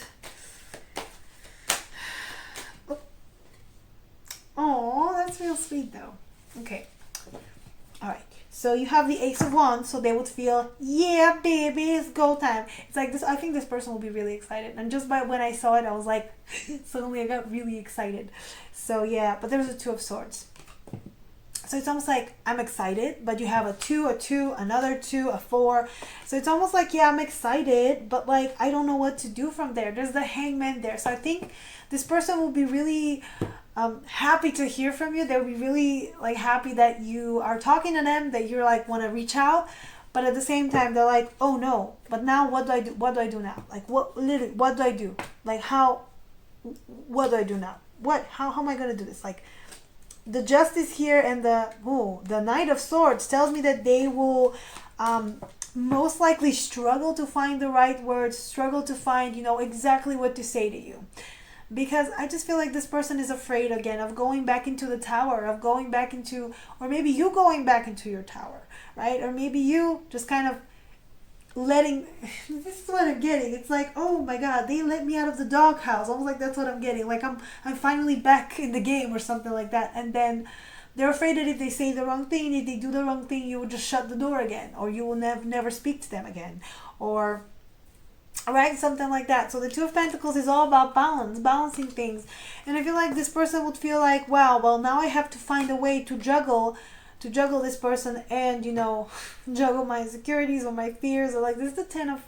S1: oh, that's real sweet though. Okay. All right. So you have the Ace of Wands, so they would feel, yeah, baby, it's go time. It's like this. I think this person will be really excited. And just by when I saw it, I was like, suddenly I got really excited. So yeah, but there's a 2 of Swords. So it's almost like I'm excited, but you have a 2, another 2, a 4. So it's almost like, yeah, I'm excited, but like I don't know what to do from there. There's the Hangman there. So I think this person will be really happy to hear from you. They'll be really like happy that you are talking to them, that you're like want to reach out. But at the same time, they're like, oh no, but now what do I do? What do I do now? Like what do I do? Like what do I do now? How am I going to do this? Like, the Justice here and the Knight of Swords tells me that they will most likely struggle to find the right words, struggle to find, exactly what to say to you. Because I just feel like this person is afraid again of going back into the tower, of going back into, or maybe you going back into your tower, right? Or maybe you just kind of letting, this is what I'm getting. It's like, oh my god, they let me out of the doghouse. Almost like that's what I'm getting. Like I'm finally back in the game or something like that. And then they're afraid that if they say the wrong thing, if they do the wrong thing, you will just shut the door again, or you will never speak to them again, or right, something like that. So the 2 of Pentacles is all about balancing things. And I feel like this person would feel like, wow, well now I have to find a way to juggle this person and juggle my insecurities or my fears, or like this is the 10 of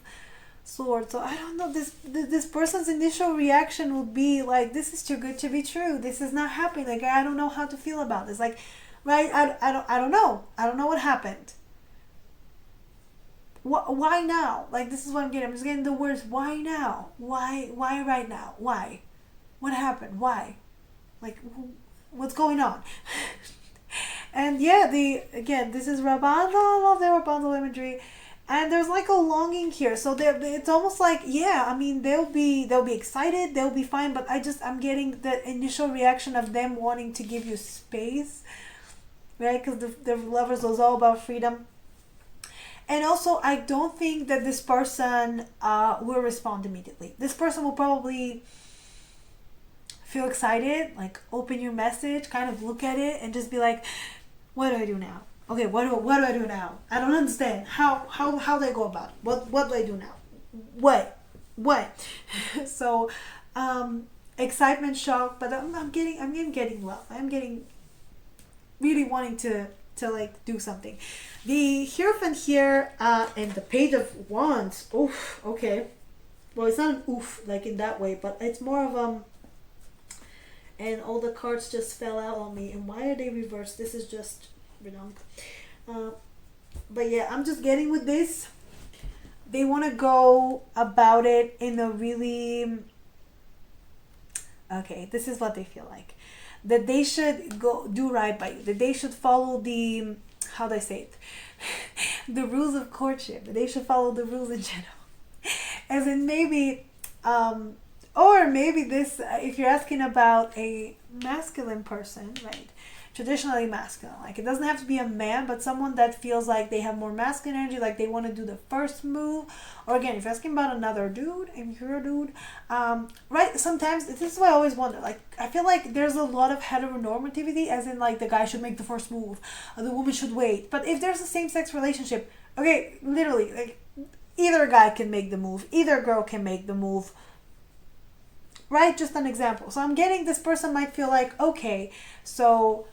S1: Swords. So I don't know, this person's initial reaction would be like, this is too good to be true, this is not happening, like I don't know how to feel about this, like, right, I don't know what happened. Why now? Like, this is what I'm getting. I'm just getting the words, why now? Why right now? Why? What happened? Why? Like, what's going on? And yeah, this is Rapunzel. I love the Rapunzel imagery. And there's like a longing here. So it's almost like, yeah, I mean, they'll be excited, they'll be fine, but I'm getting the initial reaction of them wanting to give you space, right? Because the Lovers was all about freedom. And also, I don't think that this person will respond immediately. This person will probably feel excited, like open your message, kind of look at it, and just be like, what do I do now? Okay, what do I do now? I don't understand. How do I go about it? What do I do now? What? So, excitement, shock, but I'm getting love. I'm getting really wanting to like do something. The Hierophant here and the Page of Wands. Oof. Okay. Well, it's not an oof like in that way, but it's more of and all the cards just fell out on me. And why are they reversed? This is just wrong. But yeah, I'm just getting with this. They want to go about it in a really... Okay, this is what they feel like. That they should go do right by you. That they should follow the... How do I say it? The rules of courtship. That they should follow the rules in general. As in maybe... or maybe this... if you're asking about a masculine person, right? Traditionally masculine. Like, it doesn't have to be a man, but someone that feels like they have more masculine energy, like they want to do the first move. Or again, if you're asking about another dude, if you're a dude, right? Sometimes, this is what I always wonder. Like, I feel like there's a lot of heteronormativity, as in like the guy should make the first move, or the woman should wait. But if there's a same-sex relationship, okay, literally, like, either guy can make the move, either girl can make the move. Right? Just an example. So I'm getting this person might feel like, okay, so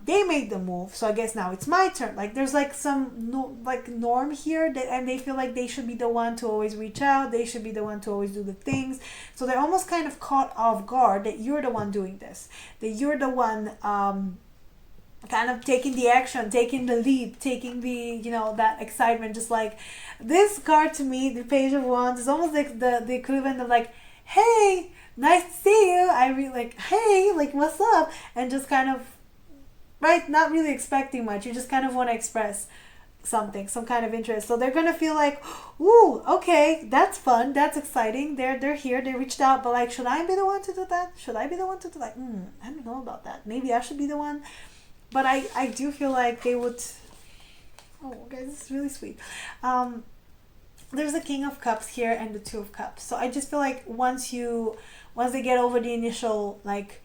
S1: they made the move, so I guess now it's my turn. Like there's like some norm here, that, and they feel like they should be the one to always reach out. They should be the one to always do the things. So they're almost kind of caught off guard that you're the one doing this. That you're the one kind of taking the action, taking the lead, taking the, that excitement. Just like this card to me, the Page of Wands, is almost like the equivalent of like, hey, nice to see you. I really like, hey, like what's up? And just kind of, right, not really expecting much. You just kind of want to express something, some kind of interest. So they're gonna feel like, ooh, okay, that's fun, that's exciting. They're here, they reached out, but like, should I be the one to do that? Should I be the one to do that? I don't know about that. Maybe I should be the one. But I do feel like they would... Oh, guys, this is really sweet. There's the King of Cups here and the Two of Cups. So I just feel like once they get over the initial, like,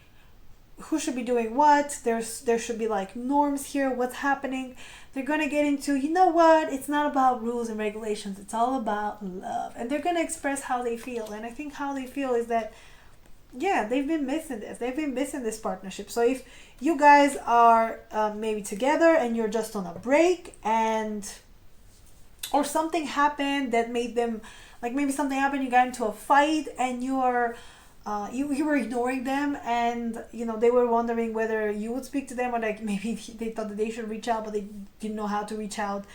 S1: who should be doing what, there should be like norms here, what's happening, they're gonna get into, you know what, it's not about rules and regulations, it's all about love. And they're gonna express how they feel. And I think how they feel is that, yeah, they've been missing this partnership. So if you guys are maybe together and you're just on a break, or something happened that made them, like maybe something happened, you got into a fight and you were ignoring them, and they were wondering whether you would speak to them, or like maybe they thought that they should reach out but they didn't know how to reach out,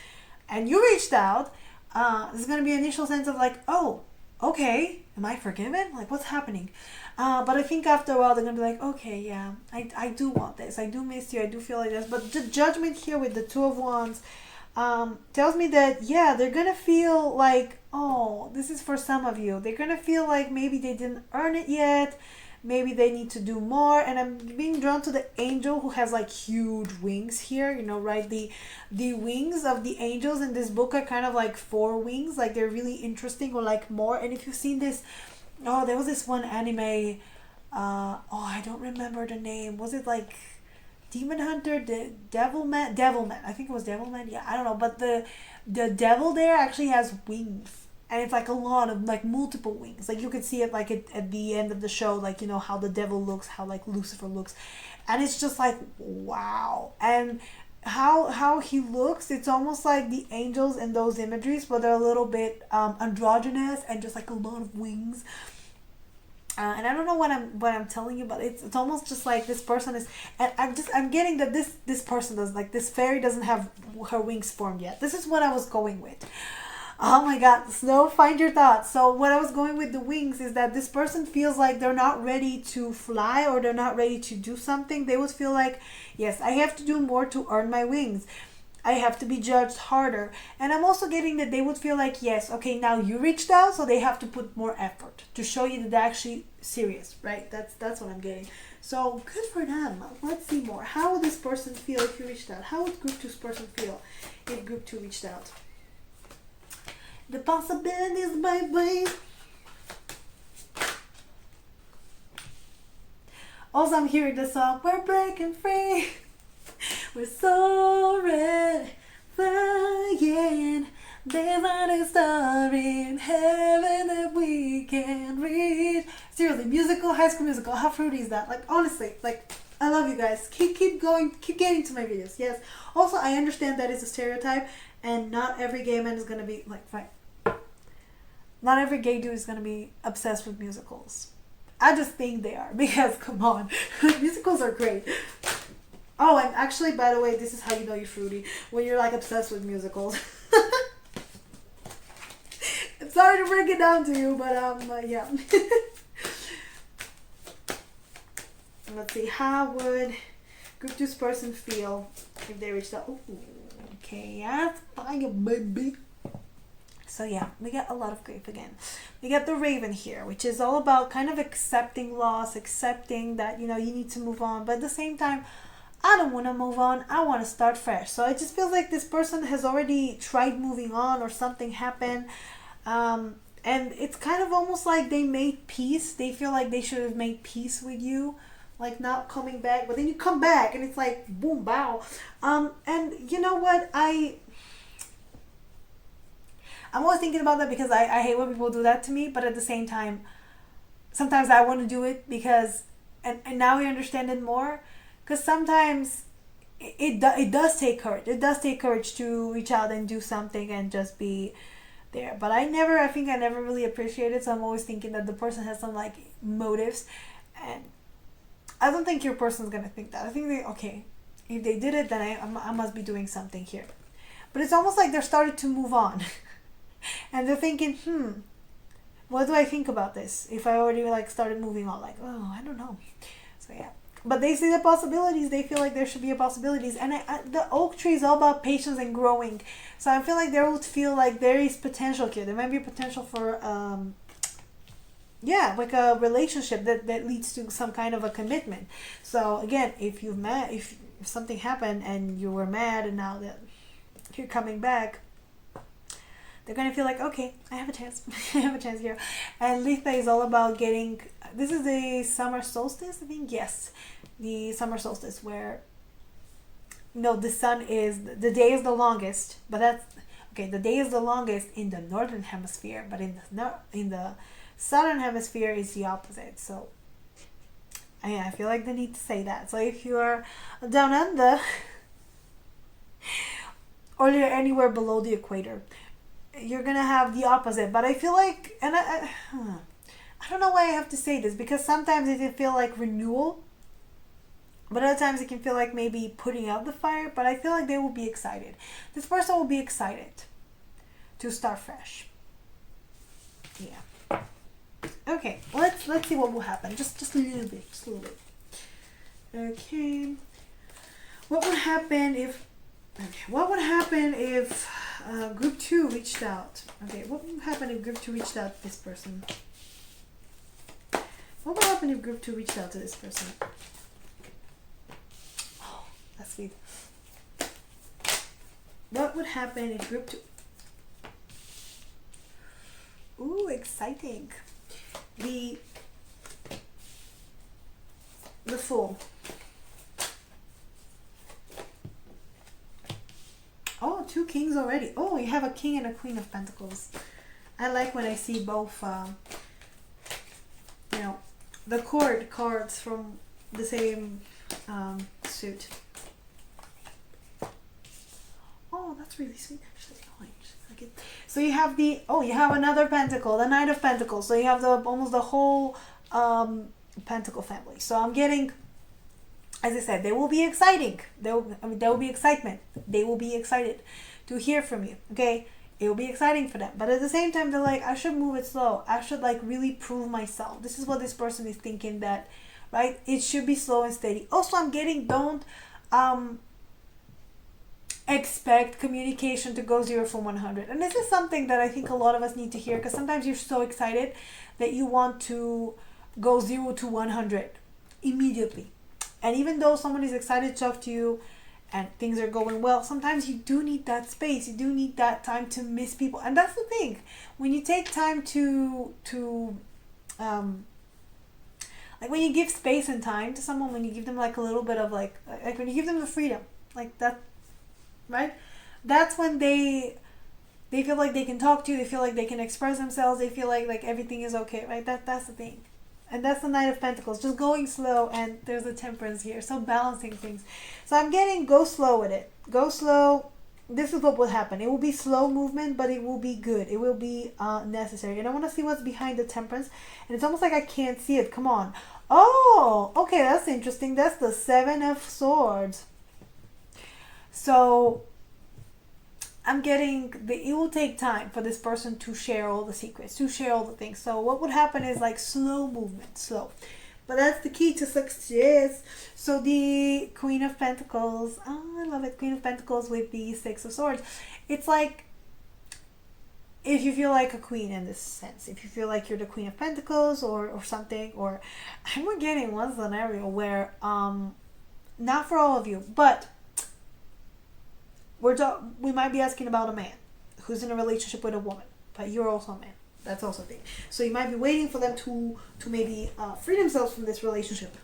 S1: and you reached out. There's going to be an initial sense of like, oh, okay, am I forgiven? Like, what's happening? But I think after a while they're going to be like, okay, yeah, I do want this, I do miss you, I do feel like this. But the judgment here with the Two of Wands tells me that, yeah, they're gonna feel like, oh, this is for some of you. They're gonna feel like maybe they didn't earn it yet. Maybe they need to do more. And I'm being drawn to the angel who has like huge wings here, right? The wings of the angels in this book are kind of like 4 wings. Like they're really interesting, or like more. And if you've seen this, there was this one anime, I don't remember the name. Was it like Demon Hunter, the Devilman, I think it was Devilman, yeah, I don't know, but the devil there actually has wings, and it's like a lot of like multiple wings. Like you could see it like at the end of the show, like how the devil looks, how like Lucifer looks, and it's just like, wow. And how he looks, it's almost like the angels in those imageries, but they're a little bit androgynous and just like a lot of wings. And I don't know what I'm telling you, but it's almost just like this person is, and I'm getting that this person does, like this fairy doesn't have her wings formed yet. This is what I was going with. Oh my God, Snow, find your thoughts. So what I was going with the wings is that this person feels like they're not ready to fly, or they're not ready to do something. They would feel like, yes, I have to do more to earn my wings. I have to be judged harder. And I'm also getting that they would feel like, yes, okay, now you reached out, so they have to put more effort to show you that they're actually serious, right? That's what I'm getting. So good for them. Let's see more. How would this person feel if you reached out? How would Group 2's person feel if Group 2 reached out? The possibilities, baby. Also, I'm hearing the song, we're breaking free. We're soaring, flying. There's not a star in heaven that we can reach. Seriously, musical, High School Musical. How fruity is that? Like, honestly, like, I love you guys. Keep going. Keep getting to my videos. Yes. Also, I understand that is a stereotype, and not every gay man is gonna be like fine. Not every gay dude is gonna be obsessed with musicals. I just think they are because come on, musicals are great. Oh, and actually, by the way, this is how you know you're fruity when you're like obsessed with musicals. I'm sorry to break it down to you, but yeah. Let's see. How would group 2's person feel if they reached out? Ooh, okay, that's fire, baby. So yeah, we get a lot of grief again. We get the Raven here, which is all about kind of accepting loss, accepting that, you know, you need to move on. But at the same time, I don't want to move on. I want to start fresh. So it just feels like this person has already tried moving on or something happened. And it's kind of almost like they made peace. They feel like they should have made peace with you. Like not coming back. But then you come back and it's like, boom, bow. And you know what? I'm always thinking about that because I hate when people do that to me, but at the same time, sometimes I want to do it because, and now we understand it more, because sometimes it does take courage. It does take courage to reach out and do something and just be there. But I think I never really appreciate it, so I'm always thinking that the person has some like motives, and I don't think your person's gonna think that. I think okay, if they did it, then I must be doing something here. But it's almost like they're starting to move on. And they're thinking, what do I think about this? If I already like started moving on, like, oh, I don't know. So yeah, but they see the possibilities. They feel like there should be a possibilities. And the oak tree is all about patience and growing. So I feel like they would feel like there is potential here. There might be potential for, yeah, like a relationship that leads to some kind of a commitment. So again, if you've met, if something happened and you were mad and now that you're coming back, they're going to feel like, okay, I have a chance. I have a chance here. And Litha is all about getting, this is the summer solstice, I think? Yes. The summer solstice where, no, the sun is, the day is the longest, but that's, okay, the day is the longest in the northern hemisphere, but in the southern hemisphere is the opposite. So, I feel like they need to say that. So if you are down under, or you're anywhere below the equator, you're gonna have the opposite. But I feel like, and I don't know why I have to say this, because sometimes it can feel like renewal, but other times it can feel like maybe putting out the fire. But I feel like they will be excited. This person will be excited to start fresh. Yeah. Okay, let's see what will happen. Just a little bit, just a little bit. Okay. What would happen if? Okay. What would happen if group 2 reached out? Okay. What would happen if group 2 reached out to this person? What would happen if group 2 reached out to this person? Oh, that's sweet. What would happen if group 2? Ooh, exciting. The Fool. Oh, 2 kings already. Oh, you have a king and a queen of pentacles. I like when I see both, you know, the court cards from the same suit. Oh, that's really sweet, actually. Oh, I just like it. So you have the, oh, you have another pentacle, the Knight of Pentacles. So you have the almost the whole pentacle family. So I'm getting, as I said, they will be exciting. There will be excitement. They will be excited to hear from you. Okay, it will be exciting for them. But at the same time, they're like, I should move it slow. I should like really prove myself. This is what this person is thinking, that, right? It should be slow and steady. Also, I'm getting, don't expect communication to go 0 from 100. And this is something that I think a lot of us need to hear, because sometimes you're so excited that you want to go 0 to 100 immediately. And even though someone is excited to talk to you and things are going well, sometimes you do need that space. You do need that time to miss people. And that's the thing. When you take time to like when you give space and time to someone, when you give them like a little bit of like when you give them the freedom, like that, right? That's when they feel like they can talk to you. They feel like they can express themselves. They feel like everything is okay, right? That's the thing. And that's the Knight of Pentacles, just going slow, and there's the Temperance here, so balancing things. So I'm getting go slow with it. Go slow. This is what will happen. It will be slow movement, but it will be good. It will be necessary. And I want to see what's behind the Temperance. And it's almost like I can't see it. Come on. Oh, okay, that's interesting. That's the Seven of Swords. So I'm getting it will take time for this person to share all the secrets, to share all the things. So what would happen is like slow movement, slow. But that's the key to success. So the Queen of Pentacles, oh, I love it. Queen of Pentacles with the Six of Swords. It's like, if you feel like a queen in this sense, if you feel like you're the Queen of Pentacles or something, or I'm getting one scenario where, not for all of you, but we might be asking about a man who's in a relationship with a woman, but you're also a man. That's also a thing. So you might be waiting for them to maybe free themselves from this relationship.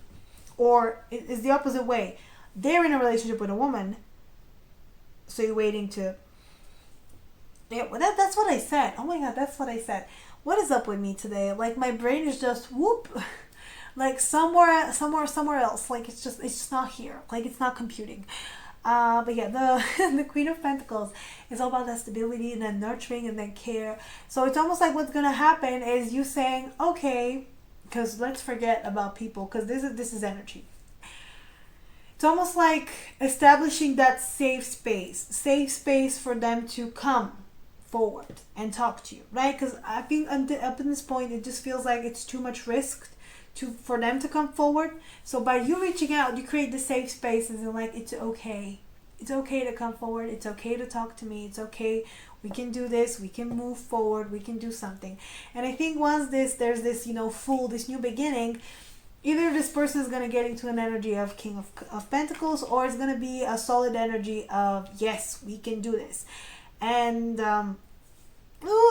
S1: Or it's the opposite way. They're in a relationship with a woman, so you're waiting to... Yeah, well, that's what I said. Oh my God, that's what I said. What is up with me today? Like my brain is just whoop, like somewhere else. Like it's just not here. Like it's not computing. But yeah, the Queen of Pentacles is all about that stability and then nurturing and then care. So it's almost like what's gonna happen is you saying, okay, because let's forget about people, because this is energy. It's almost like establishing that safe space for them to come forward and talk to you, right? Because I think up in this point, it just feels like it's too much risk for them to come forward. So by you reaching out, you create the safe spaces and like, it's okay. It's okay to come forward. It's okay to talk to me. It's okay. We can do this. We can move forward. We can do something. And I think once there's this, this new beginning, either this person is going to get into an energy of King of Pentacles, or it's going to be a solid energy of, yes, we can do this. And,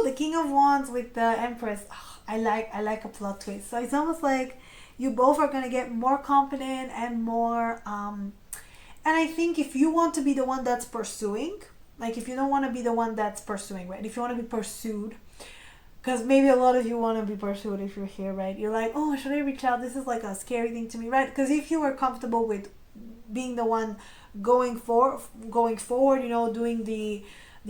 S1: the King of Wands with the Empress. Oh, I like a plot twist. So it's almost like you both are going to get more confident and more, and I think if you want to be the one that's pursuing, like if you don't want to be the one that's pursuing, right? If you want to be pursued, because maybe a lot of you want to be pursued if you're here, right? You're like, oh, should I reach out? This is like a scary thing to me, right? Because if you were comfortable with being the one going forward, doing the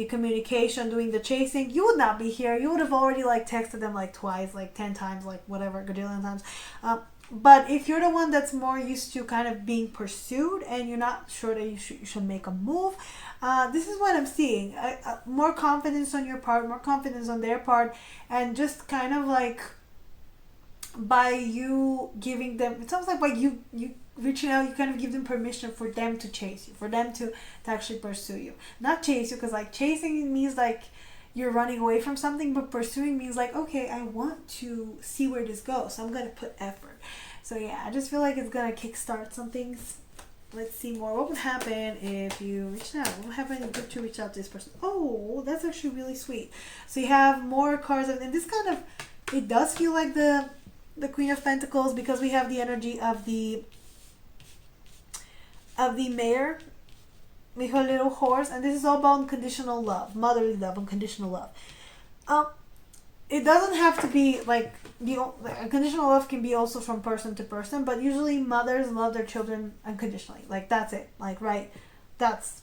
S1: communication, doing the chasing, you would not be here. You would have already like texted them like twice, like 10 times, like whatever, gajillion times. But if you're the one that's more used to kind of being pursued and you're not sure that you should make a move, this is what I'm seeing. More confidence on your part, more confidence on their part, and just kind of like by you giving them, it's almost like by you reaching out, you kind of give them permission for them to chase you, for them to actually pursue you. Not chase you, because like chasing means like you're running away from something, but pursuing means like, okay, I want to see where this goes, so I'm going to put effort. So yeah, I just feel like it's going to kickstart some things. Let's see more. What would happen if you reached out? What would happen if you reach out to this person? Oh, that's actually really sweet. So you have more cards, and this kind of, it does feel like the Queen of Pentacles, because we have the energy of the Mayor with her little horse, and this is all about unconditional love, motherly love, unconditional love. It doesn't have to be like unconditional love can be also from person to person, but usually mothers love their children unconditionally. Like that's it. Like right, that's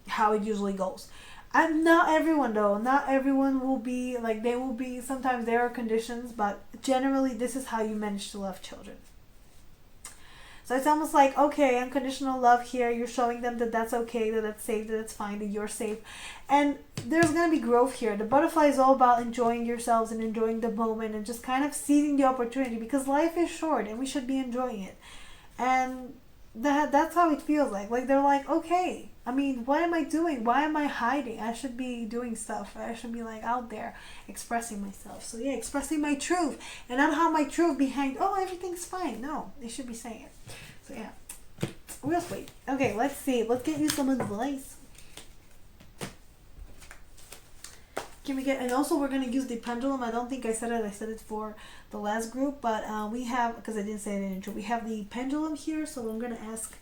S1: how it usually goes. And not everyone though. Not everyone will be like, they will be. Sometimes there are conditions, but generally this is how you manage to love children. So it's almost like, okay, unconditional love here. You're showing them that that's okay, that that's safe, that it's fine, that you're safe. And there's going to be growth here. The butterfly is all about enjoying yourselves and enjoying the moment and just kind of seizing the opportunity, because life is short and we should be enjoying it. And that's how it feels like. Like they're like, okay, I mean, what am I doing? Why am I hiding? I should be doing stuff. I should be like out there expressing myself. So yeah, expressing my truth, and not how my truth behind, oh, everything's fine. No, they should be saying it. So yeah, real sweet. Okay, let's see. Let's get you some advice. Can we get, and also we're going to use the pendulum. I don't think I said it. I said it for the last group, but we have, because I didn't say it in the intro, we have the pendulum here. So I'm going to ask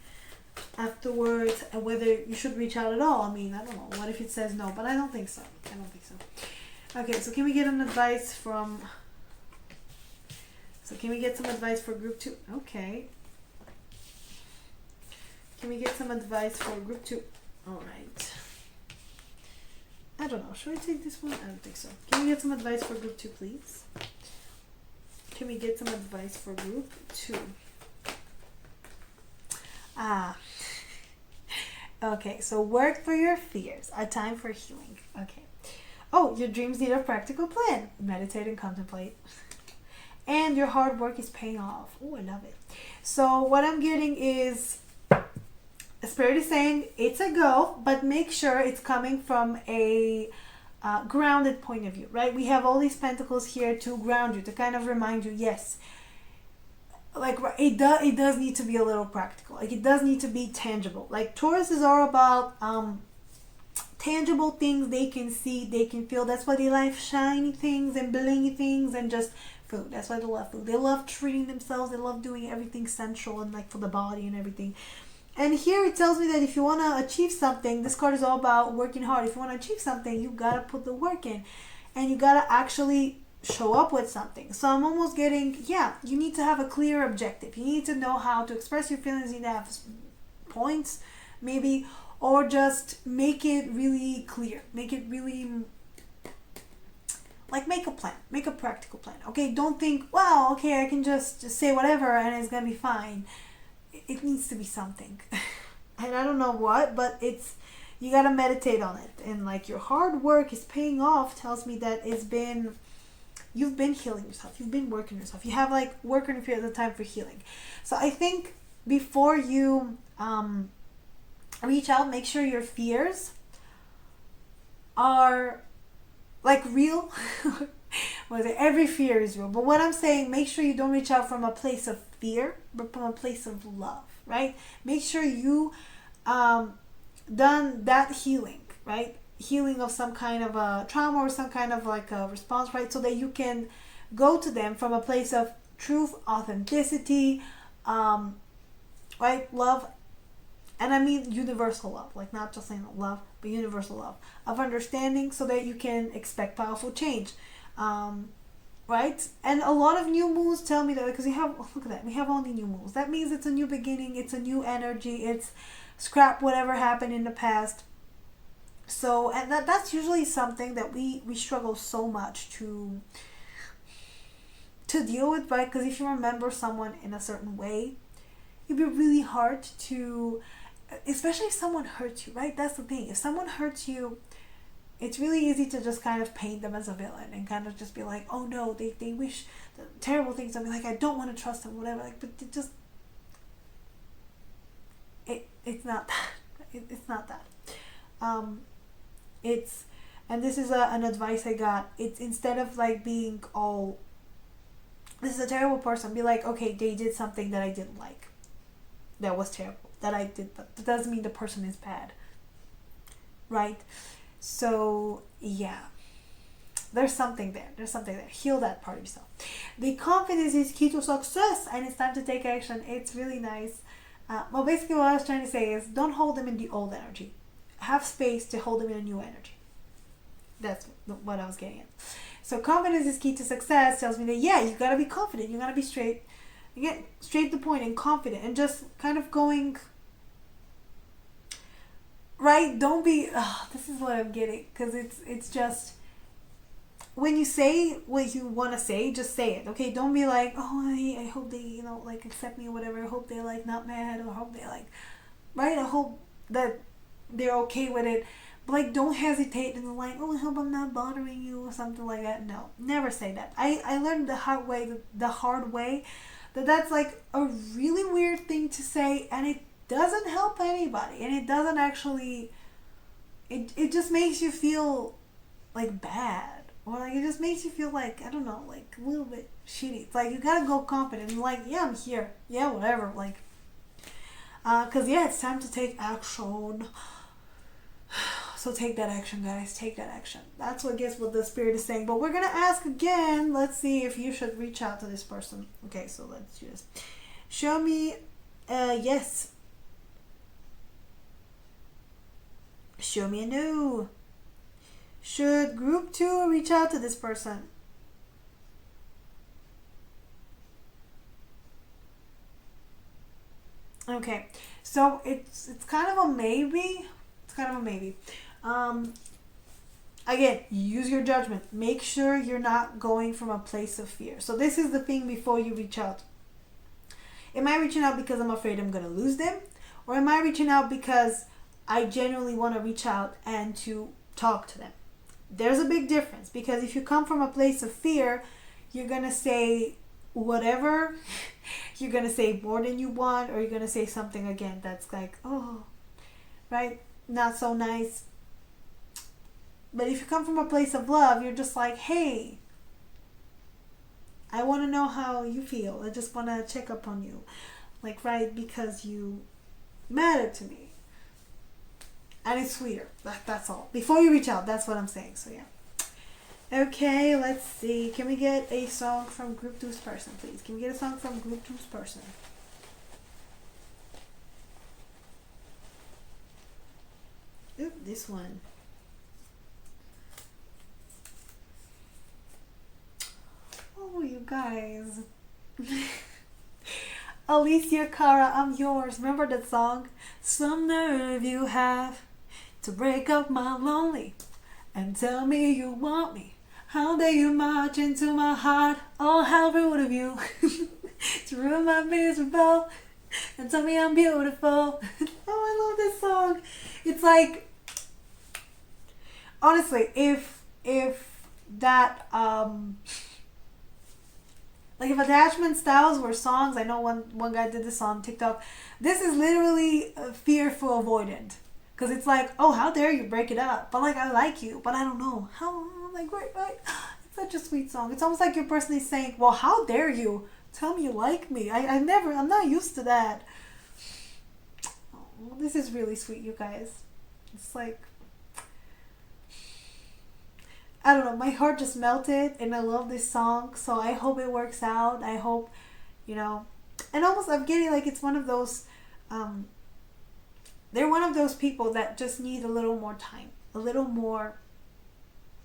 S1: afterwards whether you should reach out at all. I mean, I don't know. What if it says no? But I don't think so. Okay, so can we get an advice from So can we get some advice for group 2? Okay. Can we get some advice for group 2? All right. I don't know. Should I take this one? I don't think so. Can we get some advice for group 2, please? Can we get some advice for group 2? Okay, so work for your fears. A time for healing. Okay. Oh, your dreams need a practical plan. Meditate and contemplate. And your hard work is paying off. Oh, I love it. So what I'm getting is, Spirit is saying it's a go, but make sure it's coming from a grounded point of view, right? We have all these pentacles here to ground you, to kind of remind you, yes, like it does need to be a little practical. Like it does need to be tangible. Like Taurus is all about tangible things they can see, they can feel. That's why they like shiny things and blingy things and just food. That's why they love food. They love treating themselves. They love doing everything sensual and like for the body and everything. And here it tells me that if you want to achieve something, this card is all about working hard. If you want to achieve something, you got to put the work in. And you got to actually show up with something. So I'm almost getting, yeah, you need to have a clear objective. You need to know how to express your feelings. You need to have points, maybe, or just make it really clear. Make it really, like, make a plan. Make a practical plan. Okay, don't think, wow, okay, I can just say whatever and it's going to be fine. It needs to be something. And I don't know what, but it's, you got to meditate on it. And like your hard work is paying off tells me that you've been healing yourself. You've been working yourself. You have like working your fear at the time for healing. So I think before you reach out, make sure your fears are like real. Every fear is real. But what I'm saying, make sure you don't reach out from a place of fear, but from a place of love, right? Make sure you done that healing, right? Healing of some kind of a trauma or some kind of like a response, right? So that you can go to them from a place of truth, authenticity, right? Love. And I mean universal love, like not just saying love, but universal love of understanding, so that you can expect powerful change. Right? And a lot of new moons tell me that, because we have, look at that, we have only new moons. That means it's a new beginning, it's a new energy, it's scrap whatever happened in the past. So, and that's usually something that we struggle so much to deal with, right? Because if you remember someone in a certain way, it'd be really hard to, especially if someone hurts you, right? That's the thing. If someone hurts you, it's really easy to just kind of paint them as a villain and kind of just be like, oh no, they wish terrible things on me, like I don't want to trust them, whatever. Like, but it just, it's not that. It's not that. It's, and this is an advice I got. It's instead of like being all, this is a terrible person, be like, okay, they did something that I didn't like. That was terrible. That I did, but that doesn't mean the person is bad. Right? So, yeah. There's something there. There's something there. Heal that part of yourself. The confidence is key to success, and it's time to take action. It's really nice. Well, basically what I was trying to say is don't hold them in the old energy. Have space to hold them in a new energy. That's what I was getting at. So confidence is key to success tells me that, yeah, you got to be confident. You got to be straight. Again, straight to the point and confident, and just kind of going, right? Don't be, this is what I'm getting, because it's just, when you say what you want to say, just say it, okay? Don't be like, oh, I hope they, like, accept me or whatever. I hope they're, like, not mad, or I hope they, like, right? I hope that they're okay with it. But, like, don't hesitate and like, oh, I hope I'm not bothering you or something like that. No, never say that. I learned the hard way that that's, like, a really weird thing to say, and it doesn't help anybody, and it doesn't actually, it just makes you feel, like, bad. Or like it just makes you feel like, I don't know, like a little bit shitty. It's like you gotta go confident. Like, yeah, I'm here. Yeah, whatever. Like, cause yeah, it's time to take action. So take that action, guys. Take that action. That's what the spirit is saying. But we're gonna ask again. Let's see if you should reach out to this person. Okay, so let's do this. Show me, yes. Show me a no. Should group 2 reach out to this person? Okay, so it's kind of a maybe. It's kind of a maybe. Um, Again, use your judgment. Make sure you're not going from a place of fear. So this is the thing before you reach out. Am I reaching out because I'm afraid I'm going to lose them? Or am I reaching out because I genuinely want to reach out and to talk to them? There's a big difference, because if you come from a place of fear, you're going to say whatever. You're going to say more than you want, or you're going to say something again that's like, oh, right? Not so nice. But if you come from a place of love, you're just like, hey, I want to know how you feel. I just want to check up on you. Like, right, because you matter to me. And it's sweeter. That's all. Before you reach out, that's what I'm saying. So, yeah. Okay, let's see. Can we get a song from Group 2's person, please? Can we get a song from Group 2's person? Oop, this one. Oh, you guys. Alicia Cara, I'm yours. Remember that song? Some nerve you have to break up my lonely and tell me you want me. How dare you march into my heart? Oh, how rude of you to ruin my miserable and tell me I'm beautiful. Oh, I love this song. It's like, honestly, if that like if attachment styles were songs, I know one guy did this on TikTok. This is literally fearful avoidant, because it's like, oh, how dare you break it up? But like, I like you, but I don't know how. Like, right? It's such a sweet song. It's almost like your person is saying, well, how dare you tell me you like me? I'm not used to that. Oh, this is really sweet, you guys. It's like, I don't know, my heart just melted, and I love this song, so I hope it works out. I hope, and almost I'm getting like it's one of those, they're one of those people that just need a little more time, a little more,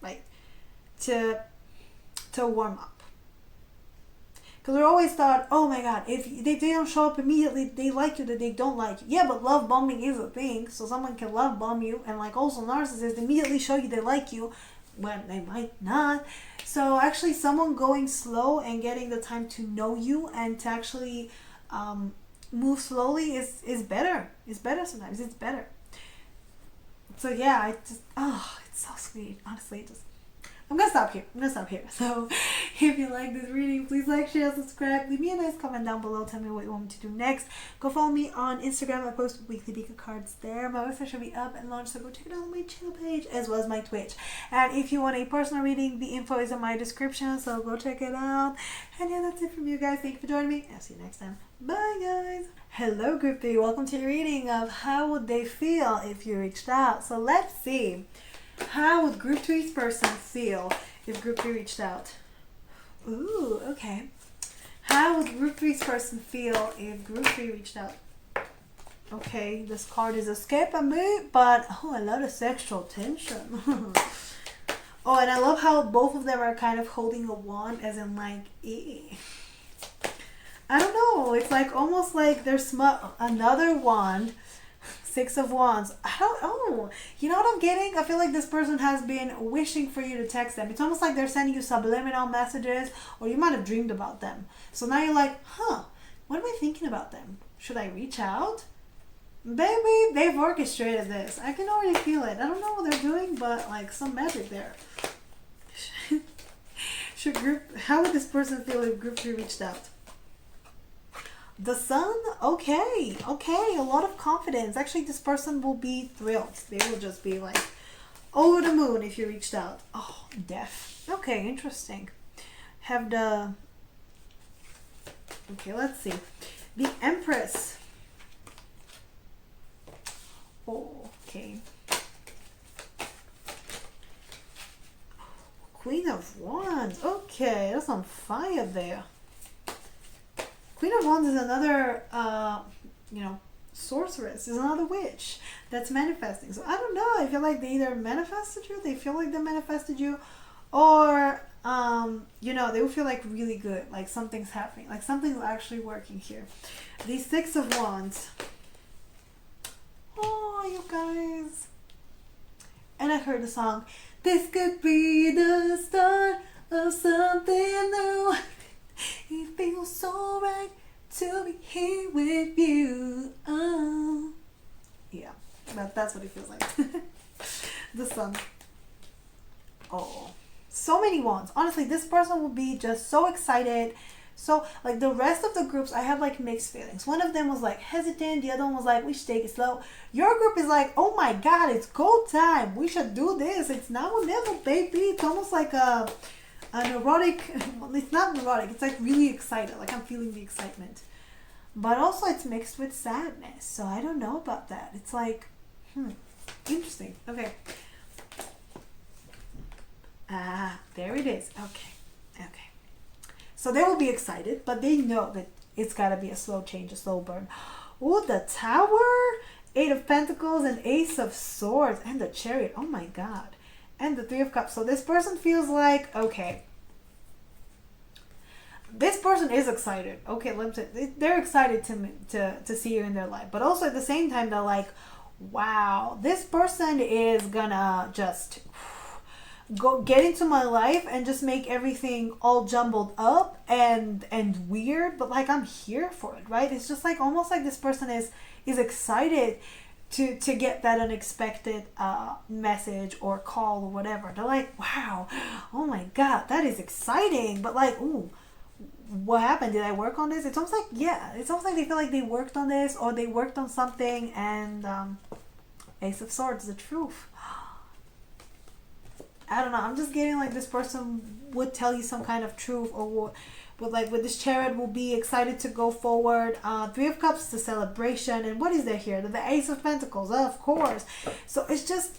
S1: like, to warm up. Because we always thought, oh my god, if they don't show up immediately, they like you, that they don't like you. Yeah, but love bombing is a thing, so someone can love bomb you, and like also narcissists immediately show you they like you, when they might not. So actually someone going slow and getting the time to know you and to actually move slowly is better. It's better sometimes. It's better. So yeah, it's so sweet. Honestly, I'm gonna stop here. So if you like this reading, please like, share, subscribe, leave me a nice comment down below, tell me what you want me to do next. Go follow me on Instagram. I post weekly Bika cards there. My website should be up and launched, so go check it out on my channel page as well as my Twitch. And if you want a personal reading, the info is in my description, so go check it out. And yeah, that's it from you guys. Thank you for joining me. I'll see you next time. Bye guys. Hello Group 3. Welcome to your reading of how would they feel if you reached out. So let's see. How would Group 3's person feel if Group 3 reached out? Ooh, okay. How would Group 3's person feel if Group 3 reached out? Okay, this card is escaping me, but a lot of sexual tension. Oh, and I love how both of them are kind of holding a wand, as in like, I don't know. It's like almost like there's another wand. Six of Wands. You know what I'm getting? I feel like this person has been wishing for you to text them. It's almost like they're sending you subliminal messages, or you might have dreamed about them. So now you're like, what am I thinking about them? Should I reach out? Baby, they've orchestrated this. I can already feel it. I don't know what they're doing, but like some magic there. How would this person feel if Group 3 reached out? The Sun, okay, a lot of confidence. Actually, this person will be thrilled. They will just be like over the moon if you reached out. Oh, Death. Okay, interesting. Okay, let's see. The Empress. Oh, okay. Queen of Wands. Okay, that's on fire there. Queen of Wands is another, sorceress. Is another witch that's manifesting. So I don't know. I feel like they either manifested you, they feel like they manifested you, or you know, they will feel like really good, like something's happening, like something's actually working here. The Six of Wands. Oh, you guys. And I heard the song, this could be the start of something new. It feels so right to be here with you. Oh, yeah, that's what it feels like. The sun. Oh, so many wands. Honestly, this person will be just so excited. So, like, the rest of the groups, I have like mixed feelings. One of them was like hesitant, the other one was like, we should take it slow. Your group is like, oh my god, it's go time, we should do this, it's now or never, baby. It's almost like a neurotic. Well, it's not neurotic, it's like really excited, like I'm feeling the excitement, but also it's mixed with sadness. So I don't know about that. It's like, interesting. Okay. There it is. Okay. So they will be excited, but they know that it's got to be a slow change, a slow burn. Oh, the Tower, Eight of Pentacles, and Ace of Swords, and the Chariot. Oh my god. And the Three of Cups. So this person feels like, okay, this person is excited. Okay, let's say they're excited to see you in their life, but also at the same time they're like, wow, this person is gonna just get into my life and just make everything all jumbled up and weird, but like I'm here for it, right? It's just like almost like this person is excited to get that unexpected message or call or whatever. They're like, wow, oh my god, that is exciting, but like, ooh, what happened? Did I work on this? It's almost like, yeah, it's almost like they feel like they worked on this or they worked on something. And Ace of Swords, the truth. I don't know. I'm just getting like this person would tell you some kind of truth, or would like with this Chariot will be excited to go forward. Three of Cups is a celebration, and what is there here? The Ace of Pentacles, of course. So it's just,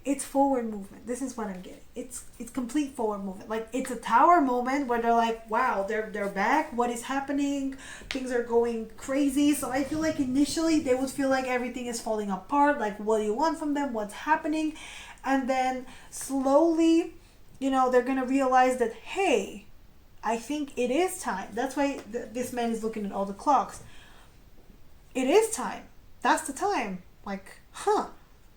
S1: it's forward movement. This is what I'm getting. It's complete forward movement. Like it's a Tower moment where they're like, wow, they're back. What is happening? Things are going crazy. So I feel like initially they would feel like everything is falling apart. Like, what do you want from them? What's happening? And then slowly, you know, they're going to realize that, hey, I think it is time. That's why this man is looking at all the clocks. It is time. That's the time. Like,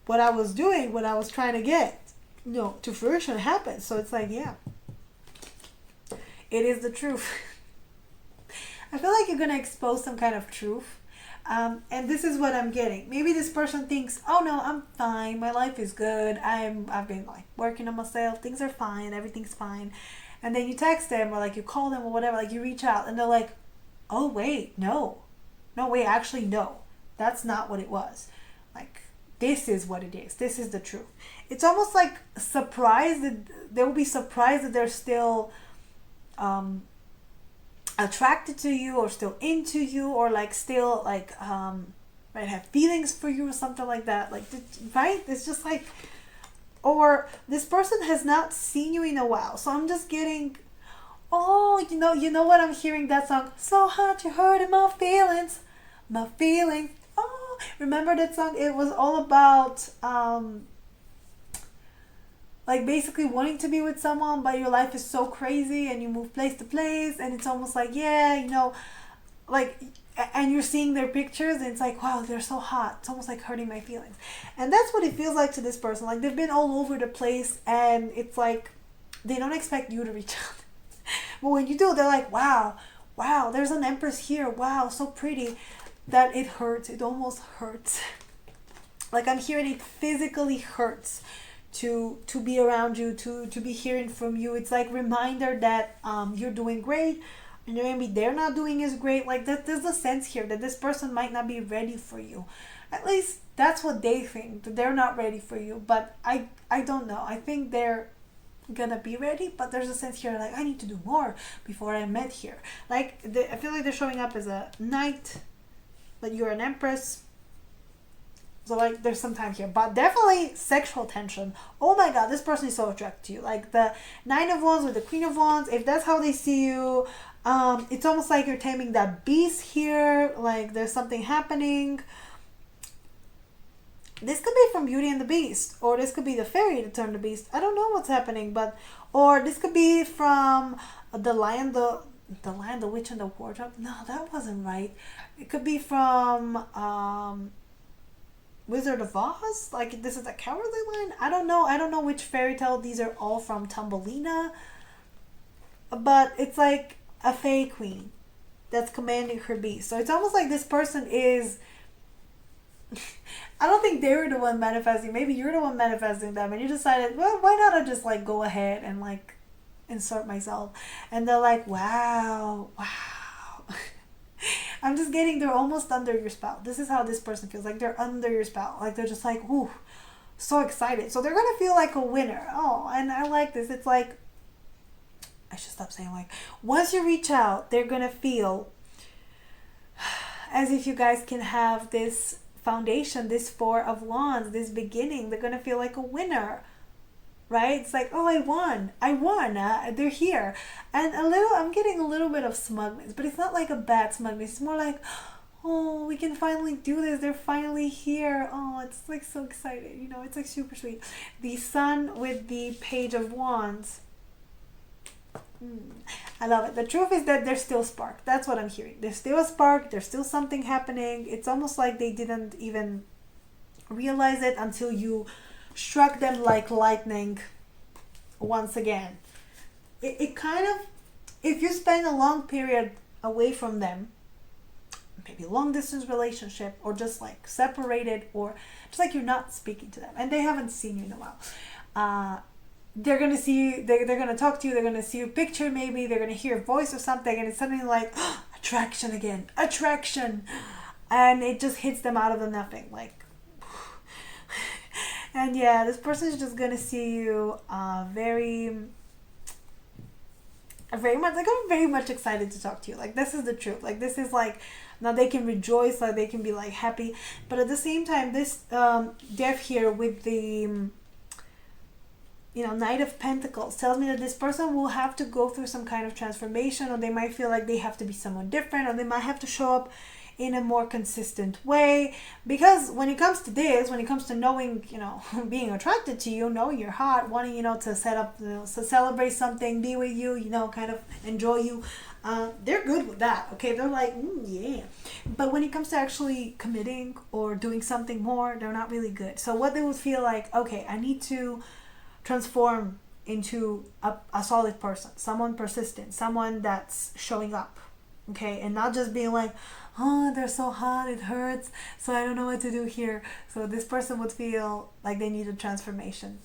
S1: what I was doing, what I was trying to get, you know, to fruition happened. So it's like, yeah, it is the truth. I feel like you're going to expose some kind of truth. And this is what I'm getting. Maybe this person thinks, oh no, I'm fine. My life is good. I've been like working on myself. Things are fine. Everything's fine. And then you text them or like you call them or whatever, like you reach out and they're like, oh wait, no, wait, actually, no, that's not what it was. Like, this is what it is. This is the truth. It's almost like surprised that they will be surprised that they're still, attracted to you or still into you or like still like might have feelings for you or something like that, like, right? It's just like, or this person has not seen you in a while. So I'm just getting, oh, you know what I'm hearing, that song, so hot you hurting my feelings. Oh, remember that song? It was all about like basically wanting to be with someone, but your life is so crazy and you move place to place, and it's almost like, yeah, you know, like, and you're seeing their pictures and it's like, wow, they're so hot. It's almost like hurting my feelings. And that's what it feels like to this person. Like they've been all over the place and it's like they don't expect you to reach out. But when you do, they're like, wow, there's an Empress here. Wow, so pretty, that it hurts. It almost hurts. Like I'm hearing it physically hurts to be around you, to be hearing from you. It's like reminder that you're doing great, and maybe they're not doing as great. Like that, there's a sense here that this person might not be ready for you. At least that's what they think, that they're not ready for you. But I don't know. I think they're gonna be ready, but there's a sense here like, I need to do more before I met here. Like I feel like they're showing up as a knight, but you're an Empress. So like there's some time here, but definitely sexual tension. Oh my god, this person is so attracted to you. Like the Nine of Wands with the Queen of Wands, if that's how they see you, it's almost like you're taming that beast here. Like there's something happening. this could be from Beauty and the Beast, or this could be the fairy that turned the beast. I don't know what's happening, but or this could be from the Lion, the Lion, the Witch, and the Wardrobe. No, that wasn't right. It could be from Wizard of Oz. Like this is the Cowardly Lion. I don't know. I don't know which fairy tale these are all from. Thumbelina, but it's like a fairy queen that's commanding her beast. So it's almost like this person is. I don't think they were the one manifesting. Maybe you're the one manifesting them, and you decided, well, why not I just like go ahead and like insert myself, and they're like, wow, wow. I'm just getting, they're almost under your spell. This is how this person feels, like they're under your spell, like they're just like, ooh, so excited. So they're gonna feel like a winner. Oh, and I like this. It's like, I should stop saying like, once you reach out, they're gonna feel as if you guys can have this foundation, this Four of Wands, this beginning. They're gonna feel like a winner, right? It's like, oh, I won, they're here. And I'm getting a little bit of smugness, but it's not like a bad smugness. It's more like, oh, we can finally do this, they're finally here. Oh, it's like so excited, you know, it's like super sweet. The Sun with the Page of Wands. I love it. The truth is that there's still spark. That's what I'm hearing. There's still a spark. There's still something happening. It's almost like they didn't even realize it until you struck them like lightning once again. It kind of, if you spend a long period away from them, maybe long distance relationship, or just like separated, or just like you're not speaking to them and they haven't seen you in a while, they're gonna see you, they're gonna talk to you, they're gonna see your picture, maybe they're gonna hear a voice or something, and it's something like, oh, attraction again, attraction, and it just hits them out of the nothing, like, and yeah, this person is just gonna see you very much, like, I'm very much excited to talk to you. Like, this is the truth. Like, this is like, now they can rejoice, like they can be like happy, but at the same time, this death here with the Knight of Pentacles tells me that this person will have to go through some kind of transformation, or they might feel like they have to be someone different, or they might have to show up in a more consistent way. Because when it comes to this, when it comes to knowing, being attracted to you, knowing your heart, wanting, to set up, to celebrate something, be with you, kind of enjoy you, they're good with that, okay? They're like, yeah. But when it comes to actually committing or doing something more, they're not really good. So what they would feel like, okay, I need to transform into a solid person, someone persistent, someone that's showing up, okay, and not just being like, oh, they're so hot, it hurts, so I don't know what to do here. So this person would feel like they need a transformation,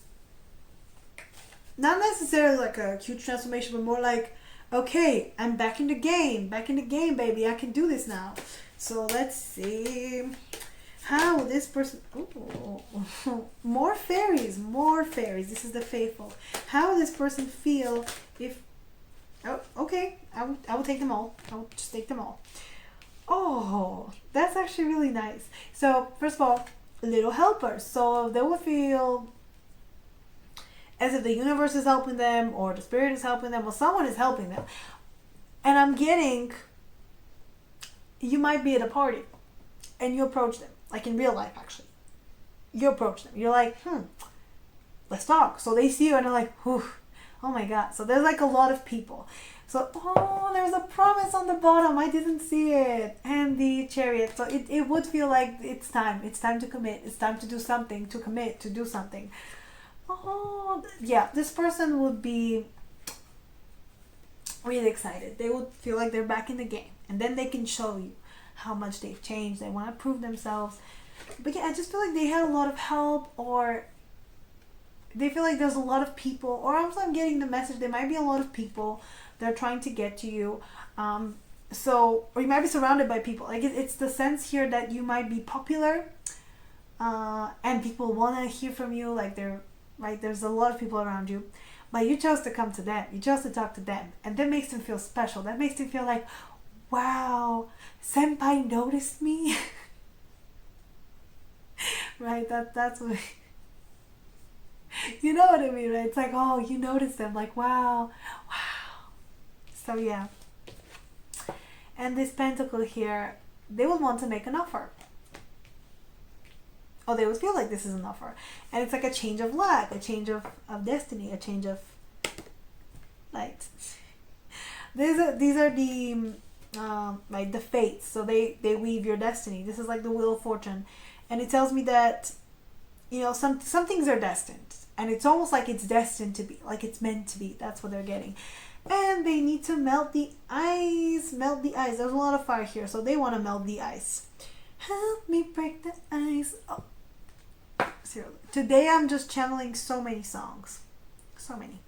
S1: not necessarily like a huge transformation, but more like, okay, I'm back in the game, baby, I can do this now. So let's see how this person, more fairies, this is the faithful. How will this person feel if, okay, I would take them all. I would just take them all. Oh, that's actually really nice. So first of all, little helpers. So they will feel as if the universe is helping them, or the spirit is helping them, or someone is helping them. And I'm getting, you might be at a party and you approach them. Like in real life, actually. You approach them. You're like, let's talk. So they see you and they're like, whew, oh my God. So there's like a lot of people. So, there's a promise on the bottom. I didn't see it. And the Chariot. So it would feel like it's time. It's time to commit. It's time to do something, to commit, to do something. Oh, yeah. This person would be really excited. They would feel like they're back in the game. And then they can show you how much they've changed. They want to prove themselves. But yeah, I just feel like they had a lot of help, or they feel like there's a lot of people, or also I'm getting the message there might be a lot of people that are trying to get to you. So, or you might be surrounded by people. Like it's the sense here that you might be popular, and people want to hear from you. Like there's a lot of people around you, but you chose to come to them. You chose to talk to them, and that makes them feel special. That makes them feel like, wow, senpai noticed me. Right, that's what, you know what I mean, right? It's like, oh, you noticed them, like, wow. So yeah, and this pentacle here, they would want to make an offer. or they would feel like this is an offer. And it's like a change of luck, a change of destiny, a change of light. These are the like the fates. So they weave your destiny. This is like the wheel of fortune, and it tells me that, you know, some things are destined, and it's almost like it's destined to be, like it's meant to be. That's what they're getting. And they need to melt the ice. Melt the ice. There's a lot of fire here, so they want to melt the ice. Help me break the ice. Oh, seriously. Today I'm just channeling so many songs. So many.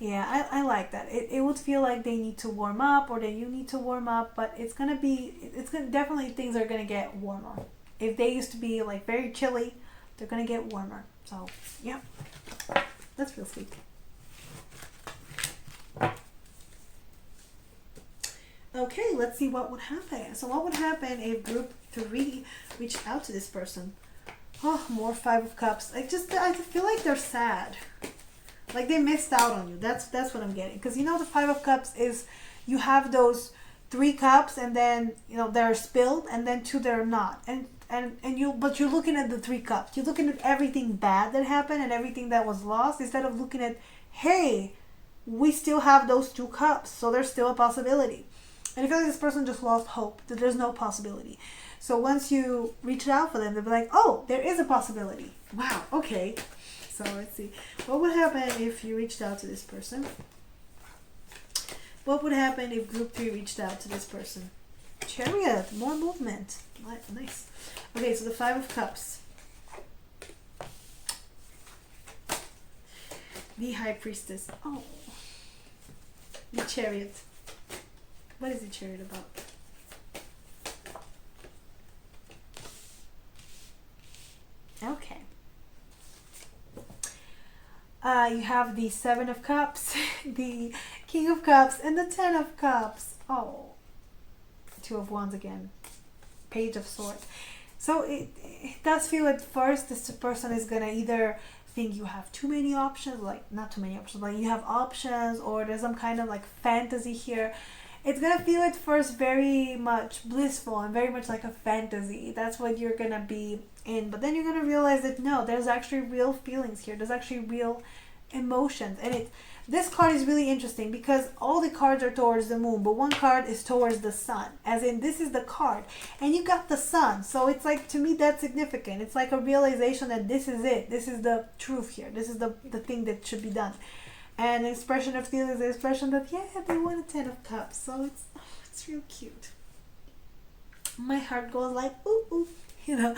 S1: Yeah, I like that. It would feel like they need to warm up, or that you need to warm up, but it's gonna definitely, things are gonna get warmer. If they used to be like very chilly, they're gonna get warmer. So yeah, that's real sweet. Okay, let's see what would happen. So what would happen if group 3 reached out to this person? Oh, more 5 of Cups. I feel like they're sad. Like they missed out on you. That's what I'm getting. Because you know the 5 of Cups is, you have those 3 cups, and then, you know, they're spilled, and then 2 they're not. But you're looking at the 3 cups. You're looking at everything bad that happened and everything that was lost, instead of looking at, hey, we still have those 2 cups, so there's still a possibility. And I feel like this person just lost hope, that there's no possibility. So once you reach out for them, they'll be like, oh, there is a possibility. Wow, okay. So let's see. What would happen if you reached out to this person? What would happen if group 3 reached out to this person? Chariot, more movement. Nice. Okay, so the 5 of Cups. The High Priestess. Oh. The Chariot. What is the Chariot about? Okay. You have the 7 of Cups, the King of Cups, and the 10 of Cups. Oh. 2 of Wands again. Page of Swords. So it does feel at first this person is going to either think you have too many options, like not too many options, like you have options, or there's some kind of like fantasy here. It's going to feel at first very much blissful and very much like a fantasy. That's what you're going to be in. But then you're going to realize that no, there's actually real feelings here. There's actually real emotions. And this card is really interesting because all the cards are towards the moon, but one card is towards the sun. As in, this is the card. And you got the sun. So it's like, to me, that's significant. It's like a realization that this is it. This is the truth here. This is the thing that should be done. And the expression of feelings, the expression that, yeah, they want a 10 of Cups. So it's real cute. My heart goes like, ooh, ooh, you know.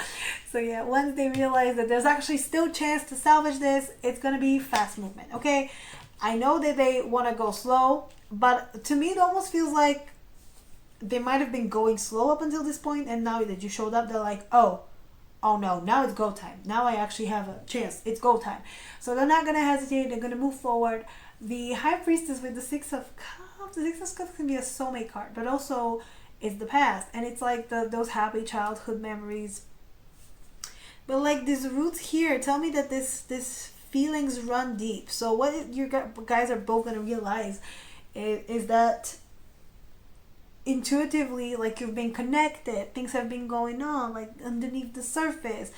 S1: So yeah, once they realize that there's actually still a chance to salvage this, it's going to be fast movement, okay? I know that they want to go slow, but to me it almost feels like they might have been going slow up until this point, and now that you showed up, they're like, oh no, now it's go time. Now I actually have a chance. It's go time. So they're not going to hesitate. They're going to move forward. The High Priestess with the 6 of Cups. The 6 of Cups can be a soulmate card, but also it's the past. And it's like those happy childhood memories. But like these roots here tell me that this feelings run deep. So what you guys are both going to realize is that intuitively, like, you've been connected, things have been going on like underneath the surface,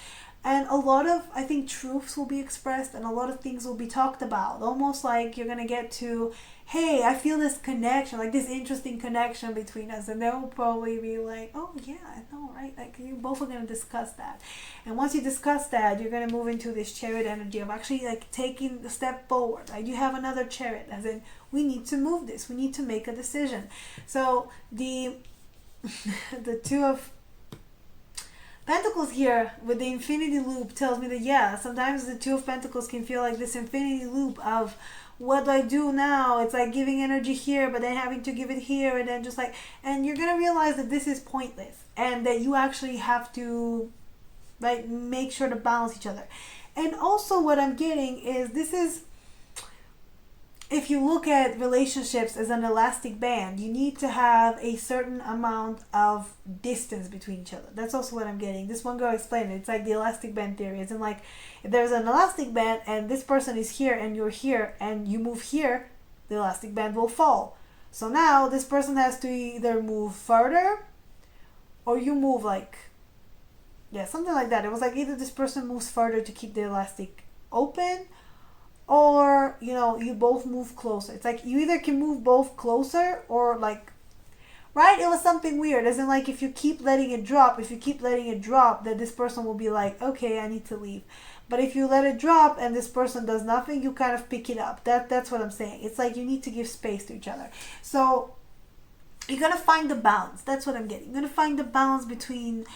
S1: and a lot of, I think, truths will be expressed and a lot of things will be talked about, almost like you're gonna get to, hey, I feel this connection, like this interesting connection between us, and they'll probably be like, oh yeah, I know, right? Like, you both are gonna discuss that, and once you discuss that, you're gonna move into this Chariot energy of actually like taking a step forward. Like, you have another Chariot, as in, we need to move this, we need to make a decision. So the 2 of Pentacles here with the infinity loop tells me that, yeah, sometimes the 2 of Pentacles can feel like this infinity loop of, what do I do now? It's like giving energy here, but then having to give it here, and then just like, and you're gonna realize that this is pointless, and that you actually have to like make sure to balance each other. And also what I'm getting is, this is, if you look at relationships as an elastic band, you need to have a certain amount of distance between each other. That's also what I'm getting. This one girl explained it. It's like the elastic band theory. It's in like, if there's an elastic band and this person is here and you're here and you move here, the elastic band will fall. So now this person has to either move further, or you move like Yeah, something like that. It was like either this person moves further to keep the elastic open, or you both move closer. It's like you either can move both closer, or like, right, it was something weird, as in like if you keep letting it drop, then this person will be like, okay, I need to leave. But if you let it drop and this person does nothing, you kind of pick it up. That's what I'm saying. It's like you need to give space to each other. So you're gonna find the balance. That's what I'm getting. You're gonna find the balance between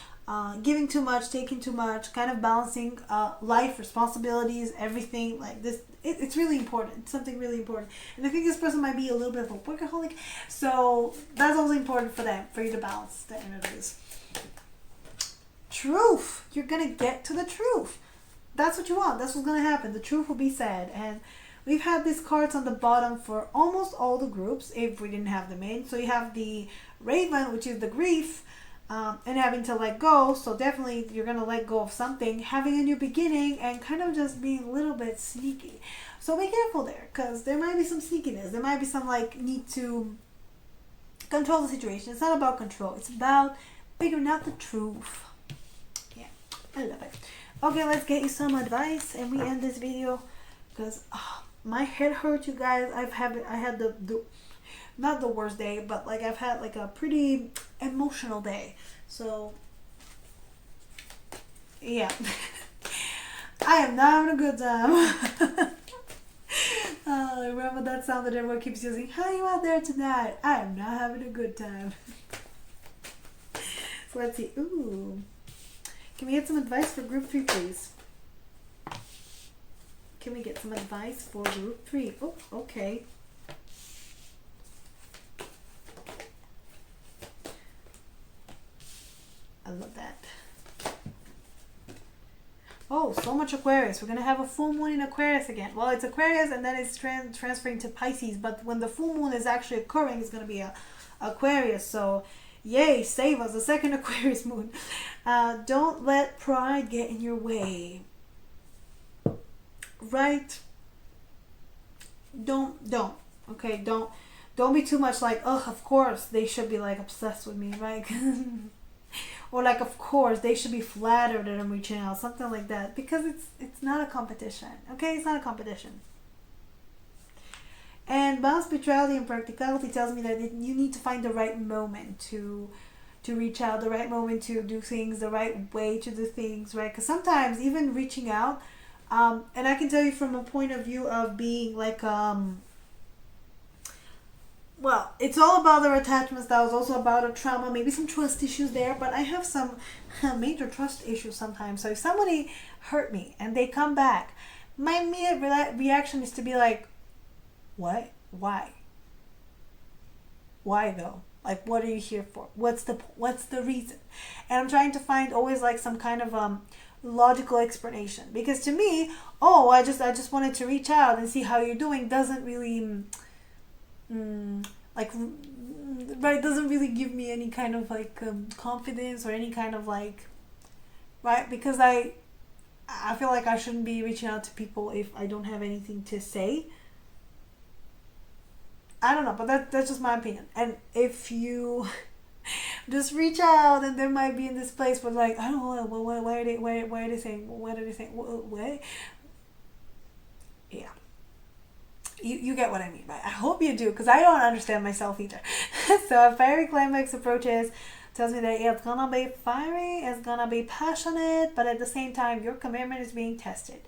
S1: giving too much, taking too much, kind of balancing life, responsibilities, everything like this. It's really important. It's something really important. And I think this person might be a little bit of a workaholic. So that's also important for them, for you to balance the energies. Truth. You're going to get to the truth. That's what you want. That's what's going to happen. The truth will be said. And we've had these cards on the bottom for almost all the groups, if we didn't have them in. So you have the Raven, which is the grief, and having to let go. So definitely you're going to let go of something, having a new beginning, and kind of just being a little bit sneaky. So be careful there, because there might be some sneakiness. There might be some like need to control the situation. It's not about control. It's about figuring out the truth. Yeah, I love it. Okay, let's get you some advice, and we end this video because my head hurts, you guys. I had the not the worst day, but like I've had like a pretty emotional day. So yeah, I am not having a good time. Remember that sound that everyone keeps using? How are you out there tonight? I am not having a good time. So let's see. Ooh, can we get some advice for group 3, please? Can we get some advice for group 3? Oh, okay. I love that. Oh, so much Aquarius. We're going to have a full moon in Aquarius again. Well, it's Aquarius and then it's transferring to Pisces. But when the full moon is actually occurring, it's going to be a Aquarius. So, yay, save us. The second Aquarius moon. Don't let pride get in your way. Right? Don't. Okay, don't be too much like, oh, of course they should be like obsessed with me, right? Or like, of course they should be flattered that I'm reaching out, something like that, because it's not a competition. Okay, it's not a competition. And balance, spirituality, and practicality tells me that you need to find the right moment to reach out, the right moment to do things, the right way to do things, right? Because sometimes even reaching out, and I can tell you from a point of view of being like well, it's all about their attachment styles, also about a trauma, maybe some trust issues there, but I have some major trust issues sometimes. So if somebody hurt me and they come back, my immediate reaction is to be like, what? Why? Why though? Like, what are you here for? What's the reason? And I'm trying to find always like some kind of logical explanation, because to me, oh, I just wanted to reach out and see how you're doing doesn't really like, right, doesn't really give me any kind of like confidence or any kind of like, right, because I feel like I shouldn't be reaching out to people if I don't have anything to say. I don't know, but that's just my opinion. And if you just reach out, and they might be in this place where like, I don't know, why are they saying what? Yeah. You get what I mean, right? I hope you do, because I don't understand myself either. So a fiery climax approaches, tells me that it's gonna be fiery, it's gonna be passionate, but at the same time your commitment is being tested.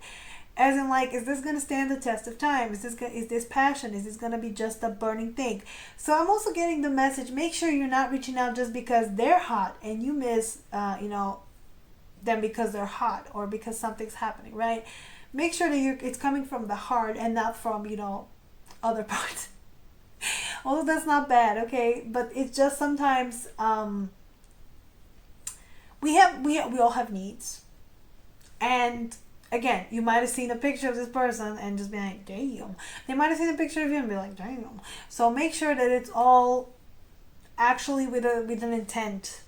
S1: As in, like, is this gonna stand the test of time? Is this passion? Is this gonna be just a burning thing? So I'm also getting the message, make sure you're not reaching out just because they're hot and you miss them because they're hot or because something's happening, right? Make sure that it's coming from the heart and not from, other parts. Although that's not bad, okay? But it's just sometimes we all have needs. And again, you might have seen a picture of this person and just be like, damn. They might have seen a picture of you and be like, damn. So make sure that it's all actually with an intent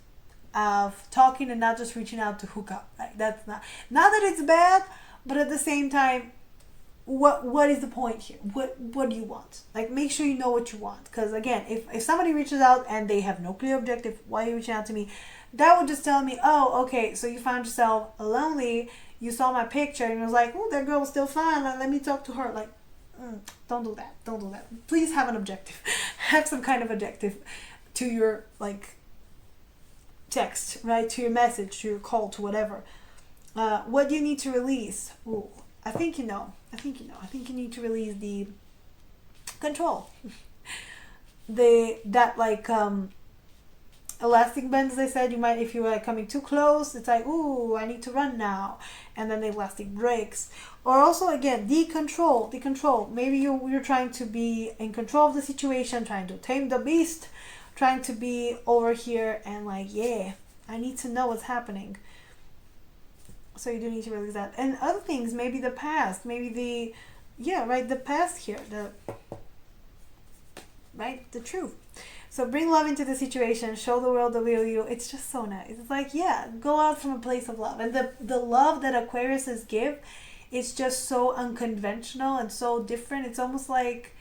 S1: of talking and not just reaching out to hook up. Right? That's not that it's bad, but at the same time, what is the point here? What do you want? Like, make sure you know what you want. Because again, if somebody reaches out and they have no clear objective, why are you reaching out to me? That would just tell me, oh, okay, so you found yourself lonely. You saw my picture and was like, oh, that girl was still fine. Let me talk to her. Like, don't do that. Don't do that. Please have an objective. Have some kind of objective to your like text, right? To your message, to your call, to whatever. What do you need to release? Ooh, I think you know. I think you need to release the control. Elastic bands, they said, you might, if you were like coming too close, it's like, ooh, I need to run now, and then the elastic breaks. Or also, again, the control. Maybe you're trying to be in control of the situation, trying to tame the beast, trying to be over here and like, yeah, I need to know what's happening. So you do need to release that. And other things, maybe the past, maybe the past here, the truth. So bring love into the situation, show the world the real you. It's just so nice. It's like, yeah, go out from a place of love. And the love that Aquariuses give is just so unconventional and so different. It's almost like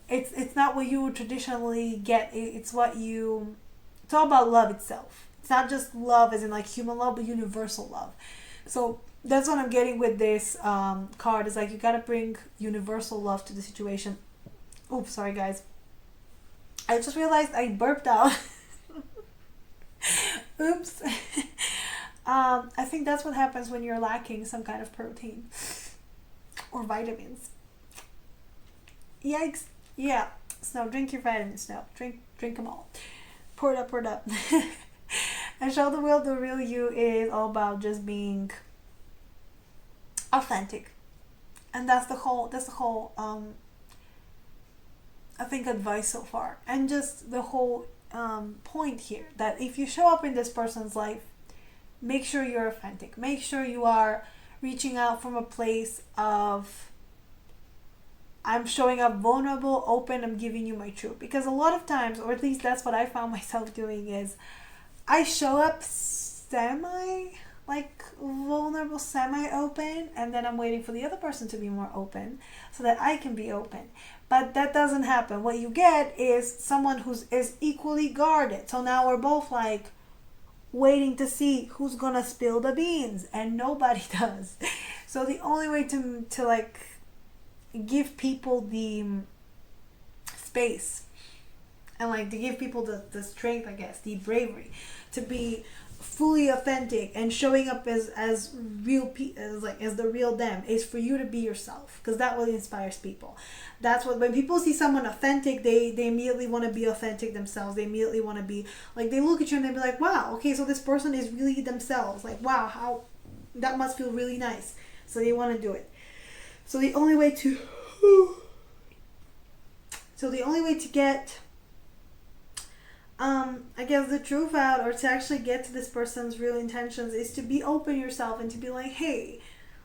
S1: it's not what you would traditionally get. It's all about love itself. It's not just love as in like human love, but universal love. So that's what I'm getting with this card. Is like, you got to bring universal love to the situation. Oops, sorry guys. I just realized I burped out. Oops. I think that's what happens when you're lacking some kind of protein or vitamins. Yikes. Yeah. Snow, drink your vitamins, Snow. Drink them all. Pour it up. And show the world the real you is all about just being authentic. And that's the whole I think advice so far, and just the whole point here, that if you show up in this person's life, make sure you're authentic. Make sure you are reaching out from a place of, I'm showing up vulnerable, open, I'm giving you my truth. Because a lot of times, or at least that's what I found myself doing, is I show up vulnerable, semi-open, and then I'm waiting for the other person to be more open so that I can be open. But that doesn't happen. What you get is someone is equally guarded. So now we're both like waiting to see who's gonna spill the beans, and nobody does. So the only way to like give people the space and like to give people the strength, I guess, the bravery to be fully authentic and showing up as the real them, is for you to be yourself, because that really inspires people. That's what, when people see someone authentic, they immediately want to be authentic themselves. They immediately want to be like, they look at you and they be like, wow, okay, so this person is really themselves. Like, wow, how that must feel really nice. So they want to do it. So the only way to get I guess the truth out, or to actually get to this person's real intentions, is to be open yourself and to be like, hey,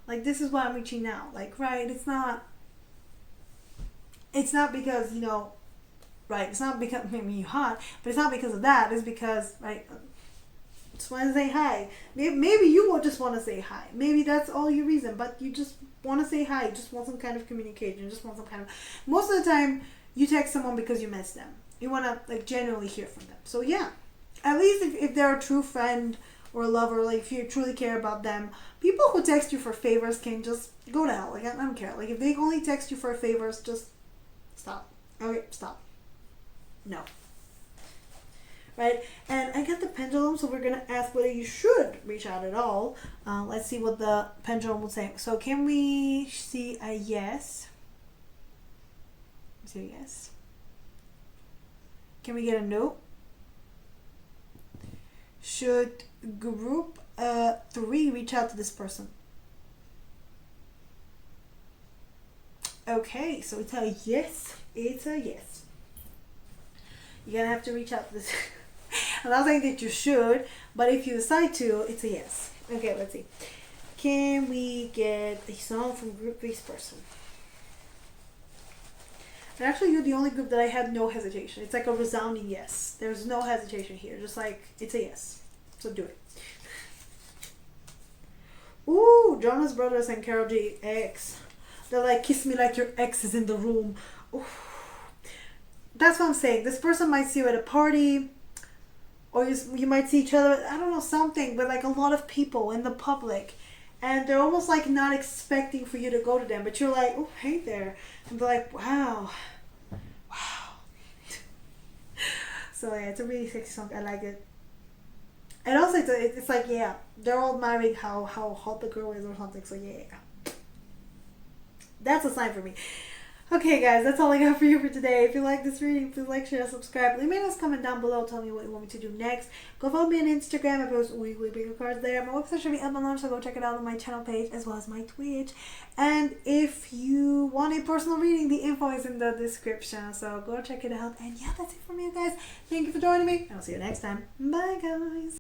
S1: like, this is why I'm reaching out. Like, right, it's not because, right, it's not because maybe you hot, but it's not because of that. It's because, right, just want to say hi. Maybe you will just want to say hi. Maybe that's all your reason, but you just want to say hi. You just want some kind of communication. You just want some kind of, most of the time you text someone because you miss them. You want to like genuinely hear from them. So yeah, at least if they're a true friend or a lover, like if you truly care about them, people who text you for favors can just go to hell. Like, I don't care. Like, if they only text you for favors, just stop. Okay, stop. No. Right? And I got the pendulum, so we're going to ask whether you should reach out at all. Let's see what the pendulum will say. So can we see a yes? See a yes. Can we get a no? Should group 3 reach out to this person? Okay, so it's a yes. It's a yes. You're gonna have to reach out to this. I'm not saying that you should, but if you decide to, it's a yes. Okay, let's see. Can we get a song from group 3's person? And actually, you're the only group that I had no hesitation. It's like a resounding yes. There's no hesitation here. Just like, it's a yes. So do it. Ooh, Jonas Brothers and Karol G. X. They're like, kiss me like your ex is in the room. Oof. That's what I'm saying. This person might see you at a party, or you might see each other, I don't know, something, but like a lot of people in the public, and they're almost like not expecting for you to go to them, but you're like, oh, hey there, and they're like, wow. So yeah, it's a really sexy song. I like it. And also it's like, yeah, they're all admiring how hot the girl is or something. So yeah, that's a sign for me. Okay, guys, that's all I got for you for today. If you like this reading, please like, share, subscribe. Leave me a comment down below. Tell me what you want me to do next. Go follow me on Instagram. I post weekly bingo cards there. My website should be up and on, so go check it out on my channel page as well as my Twitch. And if you want a personal reading, the info is in the description. So go check it out. And yeah, that's it from me, guys. Thank you for joining me. I'll see you next time. Bye, guys.